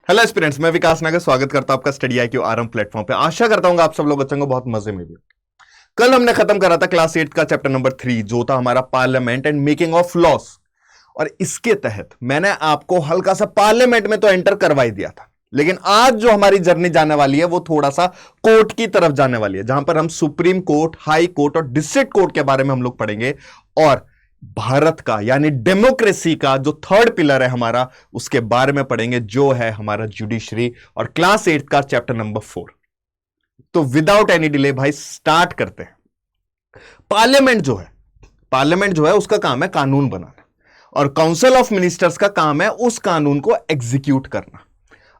Hello aspirants, मैं विकास नगर स्वागत करता हूं आपका स्टडी IQ आरंभ प्लेटफॉर्म पे। आशा करता हूं आप सब लोग बच्चों को बहुत मजे में भी। कल हमने खत्म करा था क्लास 8 का चैप्टर नंबर 3 जो था हमारा parliament and making of loss. और इसके तहत मैंने आपको हल्का सा पार्लियामेंट में तो एंटर करवा ही दिया था, लेकिन आज जो हमारी जर्नी जाने वाली है वो थोड़ा सा कोर्ट की तरफ जाने वाली है, जहां पर हम सुप्रीम कोर्ट, हाई कोर्ट और डिस्ट्रिक्ट कोर्ट के बारे में हम लोग पढ़ेंगे। और भारत का यानी डेमोक्रेसी का जो थर्ड पिलर है हमारा, उसके बारे में पढ़ेंगे, जो है हमारा जुडिशरी और क्लास 8 का चैप्टर नंबर 4। तो विदाउट एनी डिले भाई स्टार्ट करते हैं। पार्लियामेंट जो है उसका काम है कानून बनाना, और काउंसिल ऑफ मिनिस्टर्स का काम है उस कानून को एग्जीक्यूट करना।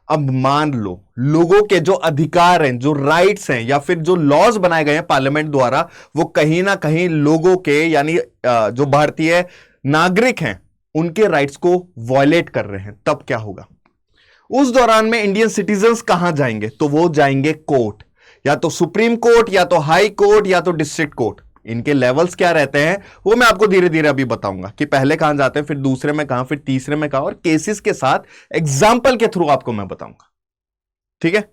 अब मान लो लोगों के जो अधिकार हैं, जो राइट्स हैं, या फिर जो लॉज बनाए गए हैं पार्लियामेंट द्वारा, वो कहीं ना कहीं लोगों के यानी जो भारतीय नागरिक हैं उनके राइट्स को वायलेट कर रहे हैं, तब क्या होगा? उस दौरान में इंडियन सिटीजन्स कहां जाएंगे? तो वो जाएंगे कोर्ट, या तो सुप्रीम कोर्ट, या तो हाई कोर्ट, या तो डिस्ट्रिक्ट कोर्ट। इनके लेवल्स क्या रहते हैं वो मैं आपको धीरे धीरे अभी बताऊंगा कि पहले कहां जाते हैं, फिर दूसरे में कहां, फिर तीसरे में कहां, और केसेस के साथ एग्जाम्पल के थ्रू आपको मैं बताऊंगा। ठीक है।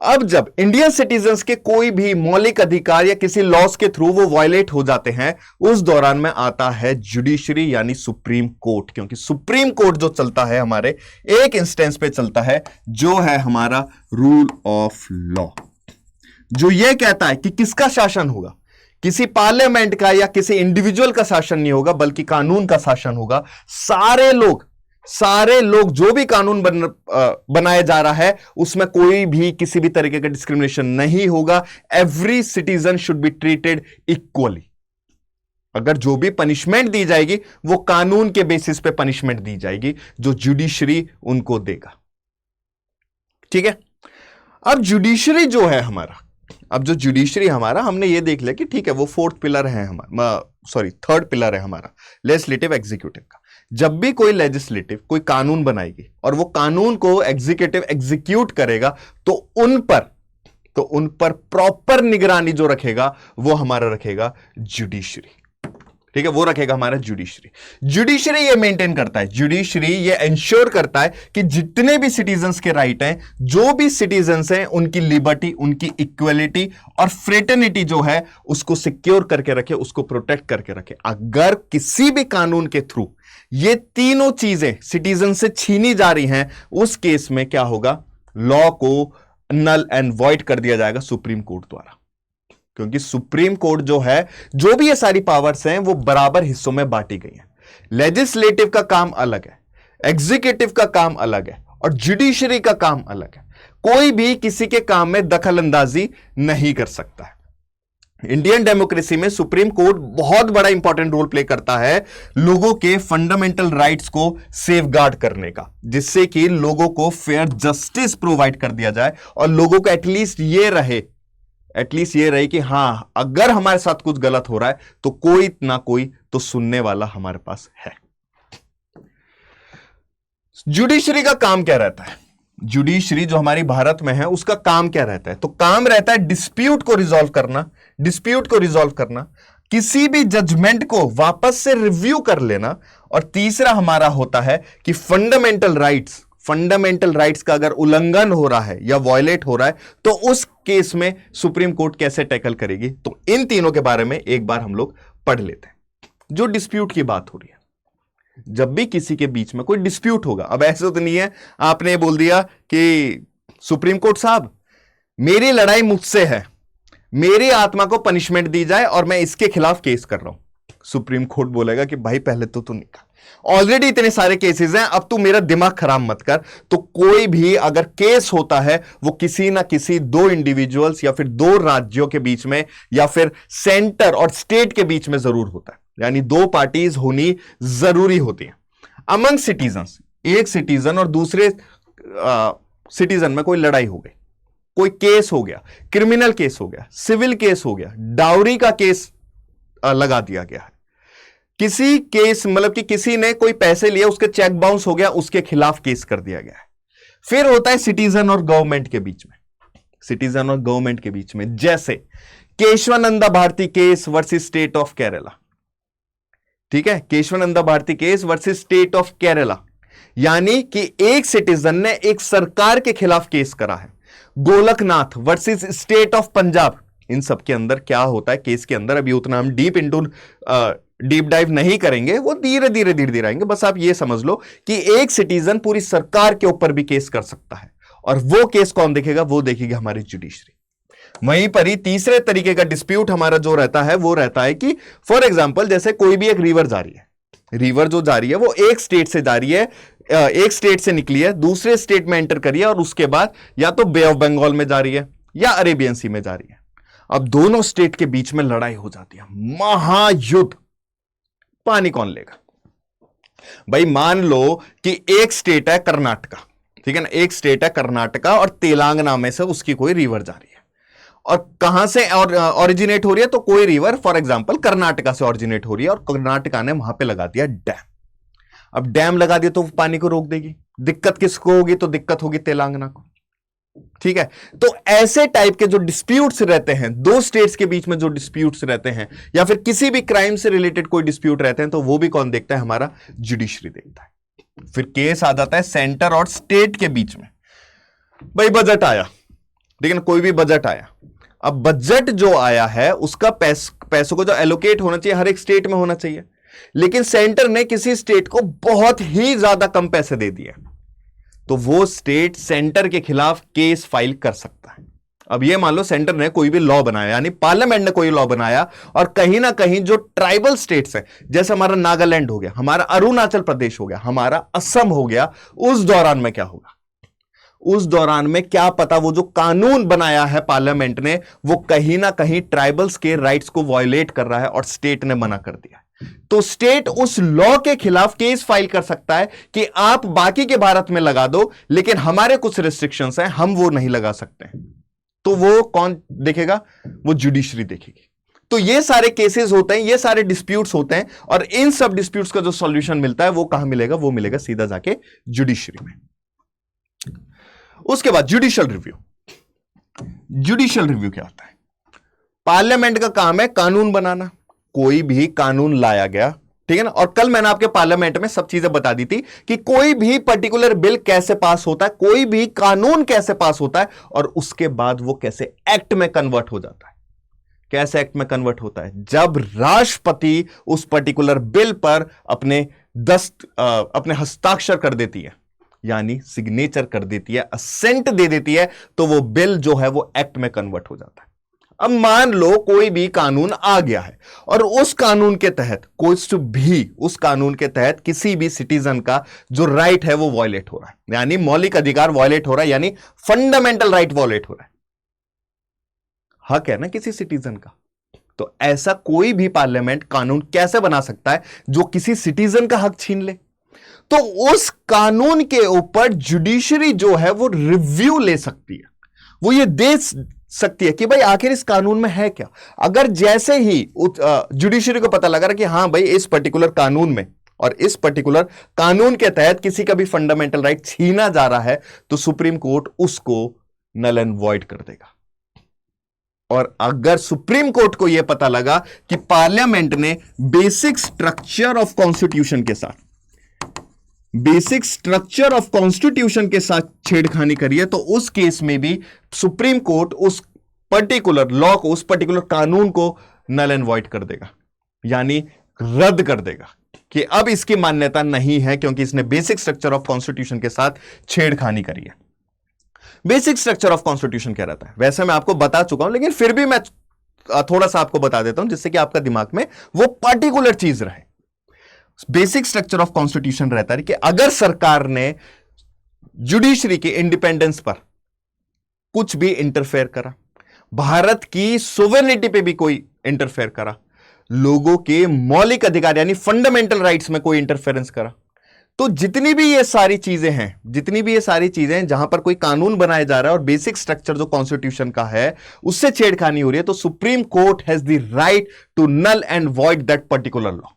अब जब इंडियन सिटीजन्स के कोई भी मौलिक अधिकार या किसी लॉस के थ्रू वो वायलेट हो जाते हैं, उस दौरान में आता है जुडिशरी यानी सुप्रीम कोर्ट। क्योंकि सुप्रीम कोर्ट जो चलता है हमारे एक इंस्टेंस पे चलता है, जो है हमारा रूल ऑफ लॉ, जो यह कहता है कि किसका शासन होगा। किसी पार्लियामेंट का या किसी इंडिविजुअल का शासन नहीं होगा, बल्कि कानून का शासन होगा। सारे लोग जो भी कानून बनाया जा रहा है उसमें कोई भी किसी भी तरीके का डिस्क्रिमिनेशन नहीं होगा। Every citizen should be treated equally. अगर जो भी पनिशमेंट दी जाएगी वो कानून के बेसिस पे पनिशमेंट दी जाएगी, जो जुडिशरी उनको देगा। ठीक है। अब जुडिशरी जो है हमारा, हमने ये देख लिया कि ठीक है वो फोर्थ पिलर है थर्ड पिलर है हमारा, लेजिस्लेटिव एग्जीक्यूटिव का। जब भी कोई लेजिस्लेटिव कोई कानून बनाएगी और वो कानून को एग्जीक्यूटिव एग्जीक्यूट करेगा, तो उन पर प्रॉपर निगरानी जो रखेगा वो हमारा रखेगा जुडिशरी। ठीक है, वो रखेगा हमारा जुडिशरी ये मेंटेन करता है, जुडिशरी ये इंश्योर करता है कि जितने भी सिटीजन्स के राइट हैं, जो भी सिटीजन्स हैं, उनकी लिबर्टी, उनकी इक्वलिटी और फ्रेटर्निटी जो है उसको सिक्योर करके रखे, उसको प्रोटेक्ट करके रखे। अगर किसी भी कानून के थ्रू ये तीनों चीजें सिटीजन से छीनी जा रही हैं, उस केस में क्या होगा? लॉ को नल एंड वॉइड कर दिया जाएगा सुप्रीम कोर्ट द्वारा। क्योंकि सुप्रीम कोर्ट जो है, जो भी ये सारी पावर्स हैं वो बराबर हिस्सों में बांटी गई हैं। लेजिस्लेटिव का काम अलग है, एग्जीक्यूटिव का काम अलग है, और जुडिशरी का काम अलग है। कोई भी किसी के काम में दखल अंदाजी नहीं कर सकता है। इंडियन डेमोक्रेसी में सुप्रीम कोर्ट बहुत बड़ा इंपॉर्टेंट रोल प्ले करता है लोगों के फंडामेंटल राइट्स को सेफगार्ड करने का, जिससे कि लोगों को फेयर जस्टिस प्रोवाइड कर दिया जाए, और लोगों को एटलीस्ट ये रहे कि हां, अगर हमारे साथ कुछ गलत हो रहा है तो कोई ना कोई तो सुनने वाला हमारे पास है। जुडिशरी का काम क्या रहता है? जुडिशरी जो हमारी भारत में है उसका काम क्या रहता है? तो काम रहता है डिस्प्यूट को रिजॉल्व करना, किसी भी जजमेंट को वापस से रिव्यू कर लेना, और तीसरा हमारा होता है कि फंडामेंटल राइट्स का अगर उल्लंघन हो रहा है या वायलेट हो रहा है तो उस केस में सुप्रीम कोर्ट कैसे टैकल करेगी। तो इन तीनों के बारे में एक बार हम लोग पढ़ लेते हैं। जो डिस्प्यूट की बात हो रही है, जब भी किसी के बीच में कोई डिस्प्यूट होगा, अब ऐसा तो नहीं है आपने बोल दिया कि सुप्रीम कोर्ट साहब मेरी लड़ाई मुझसे है, मेरी आत्मा को पनिशमेंट दी जाए और मैं इसके खिलाफ केस कर रहा हूं। सुप्रीम कोर्ट बोलेगा कि भाई पहले तो तू निकाल, ऑलरेडी इतने सारे केसेस हैं, अब तू मेरा दिमाग खराब मत कर। तो कोई भी अगर केस होता है वो किसी ना किसी दो इंडिविजुअल्स या फिर दो राज्यों के बीच में, या फिर सेंटर और स्टेट के बीच में जरूर होता है, यानी दो पार्टीज होनी जरूरी होती है। अमंग सिटीजन्स, एक सिटीजन और दूसरे सिटीजन में कोई लड़ाई हो गई, कोई केस हो गया, क्रिमिनल केस हो गया, सिविल केस हो गया, डाउरी का केस लगा दिया गया है, किसी केस मतलब कि किसी ने कोई पैसे लिए, उसके चेक बाउंस हो गया, उसके खिलाफ केस कर दिया गया है। फिर होता है सिटीजन और गवर्नमेंट के बीच में, जैसे Kesavananda Bharati case versus state of Kerala. ठीक है, Kesavananda Bharati case versus state of Kerala. यानी कि एक सिटीजन ने एक सरकार के खिलाफ केस करा है। Golaknath versus state of Punjab, इन सब के अंदर क्या होता है केस के अंदर, अभी उतना हम डीप डाइव नहीं करेंगे, वो धीरे धीरे आएंगे। बस आप ये समझ लो कि एक सिटीजन पूरी सरकार के ऊपर भी केस कर सकता है, और वो केस कौन देखेगा, वो देखेगी हमारी जुडिशरी। वहीं पर ही तीसरे तरीके का डिस्प्यूट हमारा जो रहता है वो रहता है कि फॉर एग्जांपल जैसे कोई भी एक रिवर जा रही है, रिवर जो जा रही है वो एक स्टेट से जा रही है, एक स्टेट से निकली है, दूसरे स्टेट में एंटर करी है, और उसके बाद या तो बे ऑफ बंगाल में जा रही है या अरेबियन सी में जा रही है। अब दोनों स्टेट के बीच में लड़ाई हो जाती है, महायुद्ध। पानी कौन लेगा भाई? मान लो कि एक स्टेट है कर्नाटका, ठीक है ना, एक स्टेट है कर्नाटका और तेलंगाना में से उसकी कोई रिवर जा रही है, और कहां से ओरिजिनेट हो रही है, तो कोई रिवर फॉर एग्जांपल कर्नाटका से ओरिजिनेट हो रही है, और कर्नाटका ने वहां पे लगा दिया डैम। अब डैम लगा दिया तो पानी को रोक देगी, दिक्कत किसको होगी, तो दिक्कत होगी तेलंगाना को, ठीक है। तो ऐसे टाइप के जो डिस्प्यूट्स रहते हैं, दो स्टेट्स के बीच में जो डिस्प्यूट्स रहते हैं, या फिर किसी भी क्राइम से रिलेटेड कोई डिस्प्यूट रहते हैं, तो वो भी कौन देखता है, हमारा जुडिशरी देखता है। फिर केस आ जाता है सेंटर और स्टेट के बीच में। भाई बजट आया, लेकिन कोई भी बजट आया, अब बजट जो आया है उसका पैसों को जो एलोकेट होना चाहिए हर एक स्टेट में होना चाहिए, लेकिन सेंटर ने किसी स्टेट को बहुत ही ज्यादा कम पैसे दे दिए, तो वो स्टेट सेंटर के खिलाफ केस फाइल कर सकता है। अब ये मान लो सेंटर ने कोई भी लॉ बनाया, यानी पार्लियामेंट ने कोई लॉ बनाया, और कहीं ना कहीं जो ट्राइबल स्टेट्स हैं, जैसे हमारा नागालैंड हो गया, हमारा अरुणाचल प्रदेश हो गया, हमारा असम हो गया, उस दौरान में क्या होगा, उस दौरान में क्या पता वो जो कानून बनाया है पार्लियामेंट ने, वो कहीं ना कहीं ट्राइबल्स के राइट्स को वायलेट कर रहा है, और स्टेट ने मना कर दिया। तो स्टेट उस लॉ के खिलाफ केस फाइल कर सकता है कि आप बाकी के भारत में लगा दो, लेकिन हमारे कुछ रिस्ट्रिक्शंस हैं, हम वो नहीं लगा सकते हैं। तो वो कौन देखेगा, वो जुडिशरी देखेगी। तो ये सारे केसेस होते हैं, ये सारे डिस्प्यूट्स होते हैं, और इन सब डिस्प्यूट्स का जो सॉल्यूशन मिलता है वो कहां मिलेगा, वो मिलेगा सीधा जाके जुडिशरी में। उसके बाद जुडिशियल रिव्यू। जुडिशियल रिव्यू क्या होता है? पार्लियामेंट का काम है कानून बनाना, कोई भी कानून लाया गया, ठीक है ना, और कल मैंने आपके पार्लियामेंट में सब चीजें बता दी थी कि कोई भी पर्टिकुलर बिल कैसे पास होता है, कोई भी कानून कैसे पास होता है, और उसके बाद वो कैसे एक्ट में कन्वर्ट हो जाता है। कैसे एक्ट में कन्वर्ट होता है? जब राष्ट्रपति उस पर्टिकुलर बिल पर अपने हस्ताक्षर कर देती है, यानी सिग्नेचर कर देती है, असेंट दे देती है, तो वो बिल जो है वो एक्ट में कन्वर्ट हो जाता है। अब मान लो कोई भी कानून आ गया है, और उस कानून के तहत उस कानून के तहत किसी भी सिटीजन का जो राइट है वो वायलेट हो रहा है, यानी मौलिक अधिकार वायलेट हो रहा है, यानी फंडामेंटल राइट वायलेट हो रहा है, हक है ना किसी सिटीजन का। तो ऐसा कोई भी पार्लियामेंट कानून कैसे बना सकता है जो किसी सिटीजन का हक छीन ले? तो उस कानून के ऊपर जुडिशरी जो है वो रिव्यू ले सकती है, वो ये देख सकती है कि भाई आखिर इस कानून में है क्या। अगर जैसे ही जुडिशरी को पता लगा कि हां भाई इस पर्टिकुलर कानून में और इस पर्टिकुलर कानून के तहत किसी का भी फंडामेंटल राइट छीना जा रहा है, तो सुप्रीम कोर्ट उसको नल एंड वॉइड कर देगा। और अगर सुप्रीम कोर्ट को यह पता लगा कि पार्लियामेंट ने बेसिक स्ट्रक्चर ऑफ कॉन्स्टिट्यूशन के साथ छेड़खानी करी है, तो उस केस में भी सुप्रीम कोर्ट उस पर्टिकुलर लॉ को, उस पर्टिकुलर कानून को नल एंड वॉइड कर देगा, यानी रद्द कर देगा कि अब इसकी मान्यता नहीं है, क्योंकि इसने बेसिक स्ट्रक्चर ऑफ कॉन्स्टिट्यूशन के साथ छेड़खानी करी है। बेसिक स्ट्रक्चर ऑफ कॉन्स्टिट्यूशन क्या रहता है वैसे मैं आपको बता चुका हूं, लेकिन फिर भी मैं थोड़ा सा आपको बता देता हूं, जिससे कि आपका दिमाग में वो पर्टिकुलर चीज रहे। बेसिक स्ट्रक्चर ऑफ कॉन्स्टिट्यूशन रहता है कि अगर सरकार ने जुडिशरी के इंडिपेंडेंस पर कुछ भी इंटरफेयर करा, भारत की सोवेरेनिटी पे भी कोई इंटरफेयर करा, लोगों के मौलिक अधिकार यानी फंडामेंटल राइट्स में कोई इंटरफेरेंस करा, तो जितनी भी ये सारी चीजें जहां पर कोई कानून बनाया जा रहा है और बेसिक स्ट्रक्चर जो कॉन्स्टिट्यूशन का है उससे छेड़खानी हो रही है, तो supreme court has the right to null and void that particular law.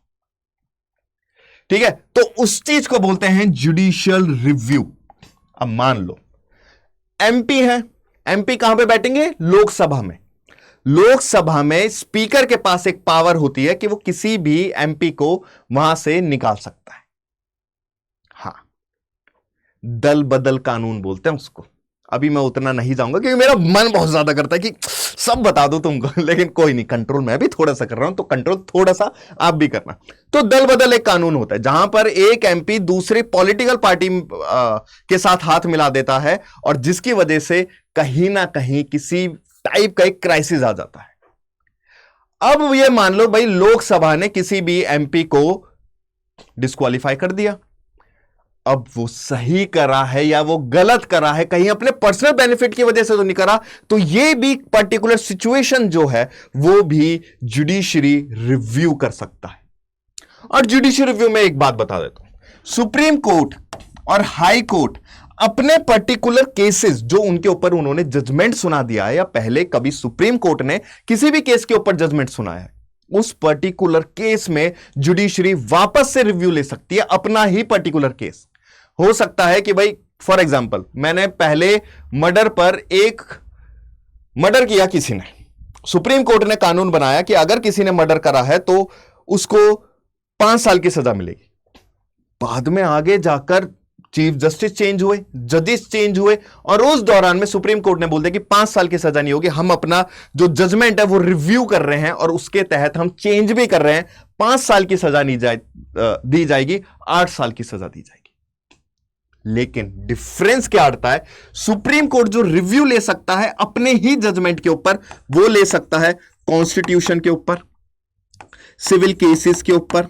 ठीक है, तो उस चीज को बोलते हैं जुडिशियल रिव्यू। अब मान लो एमपी है, एमपी कहां पे बैठेंगे? लोकसभा में। लोकसभा में स्पीकर के पास एक पावर होती है कि वो किसी भी एमपी को वहां से निकाल सकता है। हाँ, दल बदल कानून बोलते हैं उसको। अभी मैं उतना नहीं जाऊंगा क्योंकि मेरा मन बहुत ज्यादा करता है कि सब बता दो तुमको, लेकिन कोई नहीं, कंट्रोल मैं भी थोड़ा सा कर रहा हूं, तो कंट्रोल थोड़ा सा आप भी करना। तो दल बदल एक कानून होता है जहां पर एक एमपी दूसरी पॉलिटिकल पार्टी के साथ हाथ मिला देता है और जिसकी वजह से कहीं ना कहीं किसी टाइप का एक क्राइसिस आ जाता है। अब ये मान लो भाई लोकसभा ने किसी भी एमपी को डिस्क्वालीफाई कर दिया, अब वो सही करा है या वो गलत करा है, कहीं अपने पर्सनल बेनिफिट की वजह से तो नहीं करा, तो ये भी पर्टिकुलर सिचुएशन जो है वो भी जुडिशरी रिव्यू कर सकता है। और जुडिशरी रिव्यू में एक बात बता देता हूं, सुप्रीम कोर्ट और हाई कोर्ट अपने पर्टिकुलर केसेस जो उनके ऊपर उन्होंने जजमेंट सुना दिया है, या पहले कभी सुप्रीम कोर्ट ने किसी भी केस के ऊपर जजमेंट सुनाया है, उस पर्टिकुलर केस में जुडिशरी वापस से रिव्यू ले सकती है अपना ही पर्टिकुलर केस। हो सकता है कि भाई फॉर एग्जांपल मैंने पहले मर्डर पर एक मर्डर किया किसी ने, सुप्रीम कोर्ट ने कानून बनाया कि अगर किसी ने मर्डर करा है तो उसको 5 साल की सजा मिलेगी। बाद में आगे जाकर चीफ जस्टिस चेंज हुए, जजेस चेंज हुए, और उस दौरान में सुप्रीम कोर्ट ने बोल दिया कि 5 साल की सजा नहीं होगी, हम अपना जो जजमेंट है वो रिव्यू कर रहे हैं और उसके तहत हम चेंज भी कर रहे हैं, 5 साल की सजा नहीं दी जाएगी, 8 साल की सजा दी जाएगी। लेकिन डिफरेंस क्या आता है, सुप्रीम कोर्ट जो रिव्यू ले सकता है अपने ही जजमेंट के ऊपर, वो ले सकता है कॉन्स्टिट्यूशन के ऊपर, सिविल केसेस के ऊपर,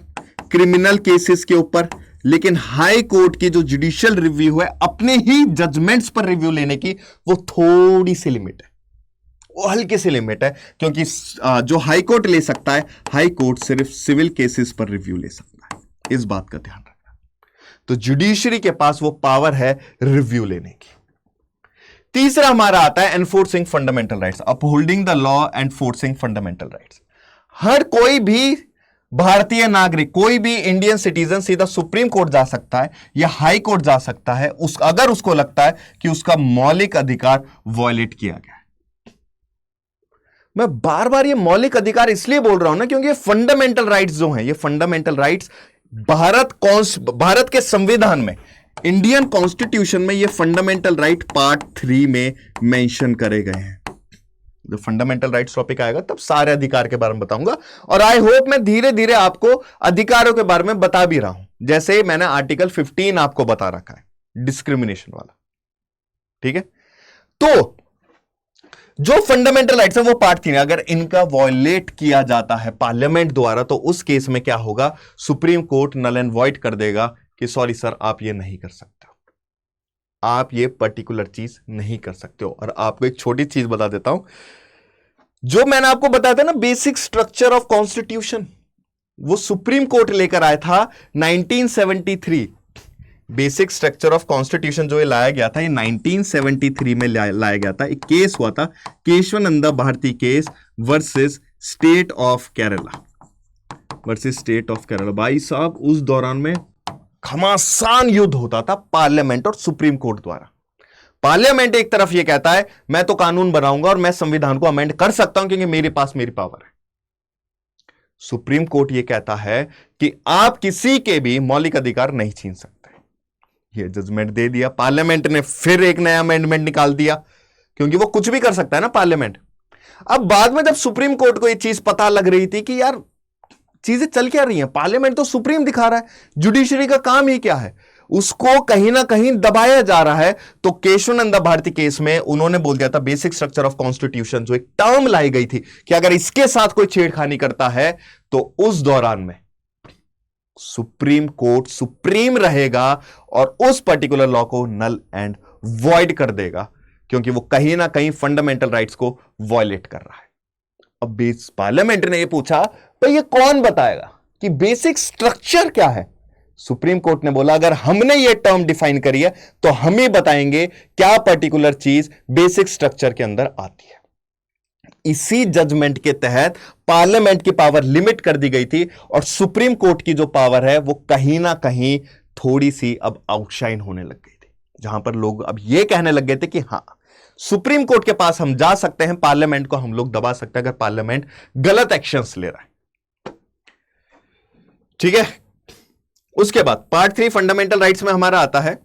क्रिमिनल केसेस के ऊपर। लेकिन हाई कोर्ट की जो जुडिशियल रिव्यू है अपने ही जजमेंट्स पर रिव्यू लेने की, वो थोड़ी सी लिमिट है, वो हल्की सी लिमिट है, क्योंकि जो हाई कोर्ट ले सकता है, हाई कोर्ट सिर्फ सिविल केसेस पर रिव्यू ले सकता है। इस बात का ध्यान रखना। तो जुडिशरी के पास वो पावर है रिव्यू लेने की। तीसरा हमारा आता है enforcing fundamental rights, upholding the law and forcing fundamental rights. हर कोई भी भारतीय नागरिक, कोई भी इंडियन सिटीजन सीधा सुप्रीम कोर्ट जा सकता है या हाई कोर्ट जा सकता है अगर उसको लगता है कि उसका मौलिक अधिकार वायलेट किया गया है। मैं बार बार ये मौलिक अधिकार इसलिए बोल रहा हूं ना, क्योंकि ये फंडामेंटल राइट्स जो हैं, ये फंडामेंटल राइट्स भारत के संविधान में, इंडियन कॉन्स्टिट्यूशन में ये फंडामेंटल राइट पार्ट 3 में मेंशन करे गए हैं। जब फंडामेंटल राइट्स टॉपिक आएगा तब सारे अधिकार के बारे में बताऊंगा, और आई होप मैं धीरे धीरे आपको अधिकारों के बारे में बता भी रहा हूं, जैसे मैंने आर्टिकल 15 आपको बता रखा है, डिस्क्रिमिनेशन वाला। ठीक है, तो जो फंडामेंटल राइट्स है वो पार्ट 3, अगर इनका वॉयलेट किया जाता है पार्लियामेंट द्वारा, तो उस केस में क्या होगा, supreme court null and void कर देगा कि सॉरी सर, आप ये नहीं कर सकते हो, आप ये पर्टिकुलर चीज नहीं कर सकते हो। और आपको एक छोटी चीज बता देता हूं, जो मैंने आपको बताया था ना, बेसिक स्ट्रक्चर ऑफ कॉन्स्टिट्यूशन, वो सुप्रीम कोर्ट लेकर आया था 1973। बेसिक स्ट्रक्चर ऑफ कॉन्स्टिट्यूशन जो ये लाया गया था, ये 1973 में लाया गया था। एक केस हुआ था, Kesavananda Bharati case versus state of Kerala, भाई साहब उस दौरान में घमासान युद्ध होता था पार्लियामेंट और सुप्रीम कोर्ट द्वारा। पार्लियामेंट एक तरफ ये कहता है मैं तो कानून बनाऊंगा और मैं संविधान को अमेंड कर सकता हूं क्योंकि मेरे पास मेरी पावर है। सुप्रीम कोर्ट ये कहता है कि आप किसी के भी मौलिक अधिकार नहीं छीन सकते। ये जजमेंट दे दिया, पार्लियामेंट ने फिर एक नया अमेंडमेंट निकाल दिया, क्योंकि वो कुछ भी कर सकता है ना पार्लियामेंट। अब बाद में जब सुप्रीम कोर्ट को ये चीज पता लग रही थी कि यार चीजें चल क्या रही हैं, पार्लियामेंट तो सुप्रीम दिखा रहा है, जुडिशरी का काम ही क्या है, उसको कहीं ना कहीं दबाया जा रहा है, तो केशवानंदा भारती केस में उन्होंने बोल दिया था बेसिक स्ट्रक्चर ऑफ कॉन्स्टिट्यूशन, जो एक टर्म लाई गई थी कि अगर इसके साथ कोई छेड़खानी करता है तो उस दौरान में सुप्रीम कोर्ट सुप्रीम रहेगा और उस पर्टिकुलर लॉ को नल एंड वॉइड कर देगा, क्योंकि वो कहीं ना कहीं फंडामेंटल राइट्स को वॉयलेट कर रहा है। अब पार्लियामेंट ने ये पूछा तो ये कौन बताएगा कि बेसिक स्ट्रक्चर क्या है। सुप्रीम कोर्ट ने बोला अगर हमने ये टर्म डिफाइन करी है तो हम ही बताएंगे क्या पर्टिकुलर चीज बेसिक स्ट्रक्चर के अंदर आती है। इसी जजमेंट के तहत पार्लियामेंट की पावर लिमिट कर दी गई थी और सुप्रीम कोर्ट की जो पावर है वो कहीं ना कहीं थोड़ी सी अब आउटशाइन होने लग गई थी, जहां पर लोग अब ये कहने लग गए थे कि हां सुप्रीम कोर्ट के पास हम जा सकते हैं, पार्लियामेंट को हम लोग दबा सकते हैं अगर पार्लियामेंट गलत एक्शंस ले रहा है। ठीक है, उसके बाद पार्ट 3 फंडामेंटल राइट्स में हमारा आता है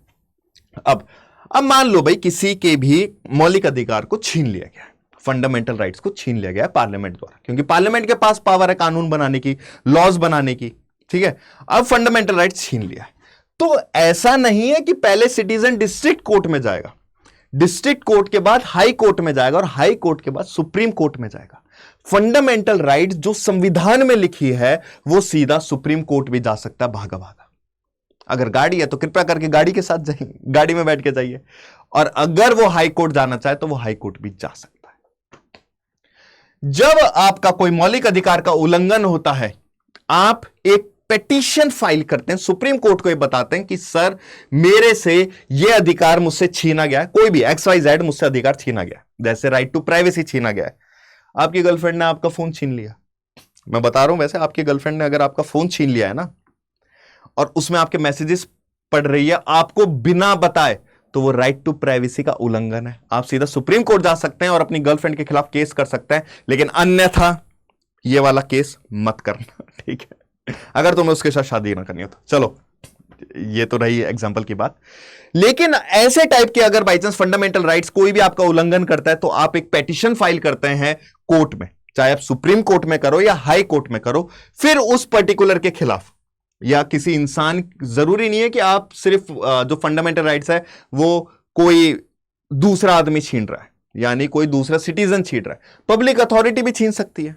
अब मान लो भाई किसी के भी मौलिक अधिकार को छीन लिया गया, फंडामेंटल राइट्स को छीन लिया गया पार्लियामेंट द्वारा, क्योंकि पार्लियामेंट के पास पावर है कानून बनाने की, लॉज बनाने की, ठीक है। अब फंडामेंटल राइट्स छीन लिया है, तो ऐसा नहीं है कि पहले सिटीजन डिस्ट्रिक्ट कोर्ट में जाएगा, डिस्ट्रिक्ट कोर्ट के बाद हाई कोर्ट में जाएगा और हाई कोर्ट के बाद सुप्रीम कोर्ट में जाएगा। फंडामेंटल राइट्स जो संविधान में लिखी है वो सीधा सुप्रीम कोर्ट भी जा सकता है भागा भागा। अगर गाड़ी है तो कृपया करके गाड़ी के साथ जाइए, गाड़ी में बैठ के जाइए, और अगर वो हाई कोर्ट जाना चाहे तो वो हाई कोर्ट भी जा सकता है। जब आपका कोई मौलिक अधिकार का उल्लंघन होता है, आप एक पेटिशन फाइल करते हैं, सुप्रीम कोर्ट को ये बताते हैं कि सर मेरे से ये अधिकार मुझसे छीना गया है, कोई भी XYZ मुझसे अधिकार छीना गया, जैसे राइट टू प्राइवेसी छीना गया है। आपकी गर्लफ्रेंड ने आपका फोन छीन लिया, मैं बता रहा हूं, वैसे आपकी गर्लफ्रेंड ने अगर आपका फोन छीन लिया है ना, और उसमें आपके मैसेजेस पढ़ रही है आपको बिना बताए, तो वो राइट टू प्राइवेसी का उल्लंघन है। आप सीधा सुप्रीम कोर्ट जा सकते हैं और अपनी गर्लफ्रेंड के खिलाफ केस कर सकते हैं, लेकिन अन्यथा ये वाला केस मत करना, ठीक है, अगर तुम्हें उसके साथ शादी ना करनी हो तो। चलो ये तो रही एग्जांपल की बात, लेकिन ऐसे टाइप के अगर बाई चांस फंडामेंटल राइट्स कोई भी आपका उल्लंघन करता है तो आप एक पेटिशन फाइल करते हैं कोर्ट में, चाहे आप सुप्रीम कोर्ट में करो या हाई कोर्ट में करो, फिर उस पर्टिकुलर के खिलाफ या किसी इंसान, जरूरी नहीं है कि आप सिर्फ जो फंडामेंटल राइट्स है वो कोई दूसरा आदमी छीन रहा है, यानी कोई दूसरा सिटीजन छीन रहा है, पब्लिक अथॉरिटी भी छीन सकती है,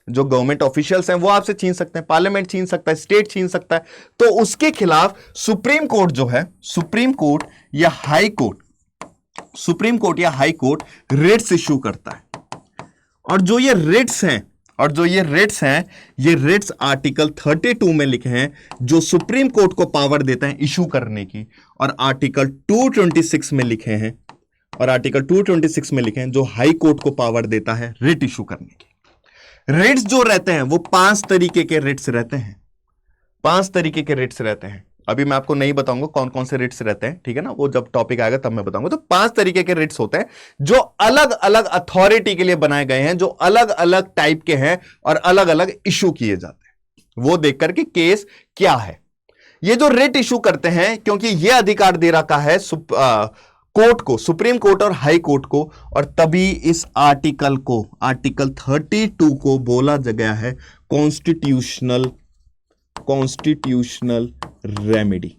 जो गवर्नमेंट ऑफिशियल्स हैं वो आपसे छीन सकते हैं, पार्लियामेंट छीन सकता है, स्टेट छीन सकता है, तो उसके खिलाफ सुप्रीम कोर्ट जो है, सुप्रीम कोर्ट या हाई कोर्ट, सुप्रीम कोर्ट या हाई कोर्ट रिट्स इशू करता है। और जो ये रिट्स हैं, ये रिट्स आर्टिकल 32 में लिखे हैं, जो सुप्रीम कोर्ट को पावर देता है इशू करने की, और आर्टिकल 226 में लिखे हैं, और आर्टिकल 226 में लिखे हैं जो हाई कोर्ट को पावर देता है रिट इशू करने की। रिट्स जो रहते हैं वो 5 तरीके के रिट्स रहते हैं, 5 तरीके के रिट्स रहते हैं। अभी मैं आपको नहीं बताऊंगा कौन कौन से रिट्स रहते हैं, ठीक है ना, वो जब टॉपिक आएगा तब मैं बताऊंगा। तो 5 तरीके के रिट्स होते हैं जो अलग अलग अथॉरिटी के लिए बनाए गए हैं, जो अलग अलग टाइप के हैं और अलग अलग इशू किए जाते हैं, वो देख करके केस क्या है। ये जो रिट इशू करते हैं, क्योंकि ये अधिकार दे रखा है कोर्ट को, सुप्रीम कोर्ट और हाई कोर्ट को, और तभी इस आर्टिकल को, आर्टिकल 32 को बोला गया है कॉन्स्टिट्यूशनल रेमेडी,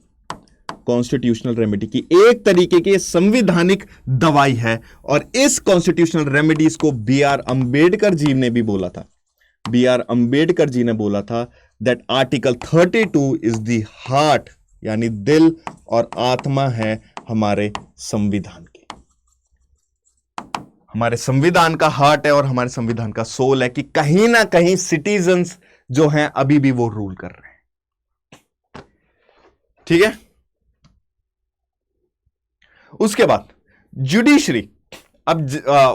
कॉन्स्टिट्यूशनल रेमेडी की एक तरीके की संवैधानिक दवाई है। और इस कॉन्स्टिट्यूशनल रेमेडीज को B.R. अंबेडकर जी ने भी बोला था, B.R. अंबेडकर जी ने बोला था that article 32 is the heart, यानी दिल और आत्मा है हमारे संविधान की, हमारे संविधान का हार्ट है और हमारे संविधान का सोल है, कि कहीं ना कहीं सिटीजन्स जो हैं अभी भी वो रूल कर रहे हैं, ठीक है। उसके बाद जुडिशरी, अब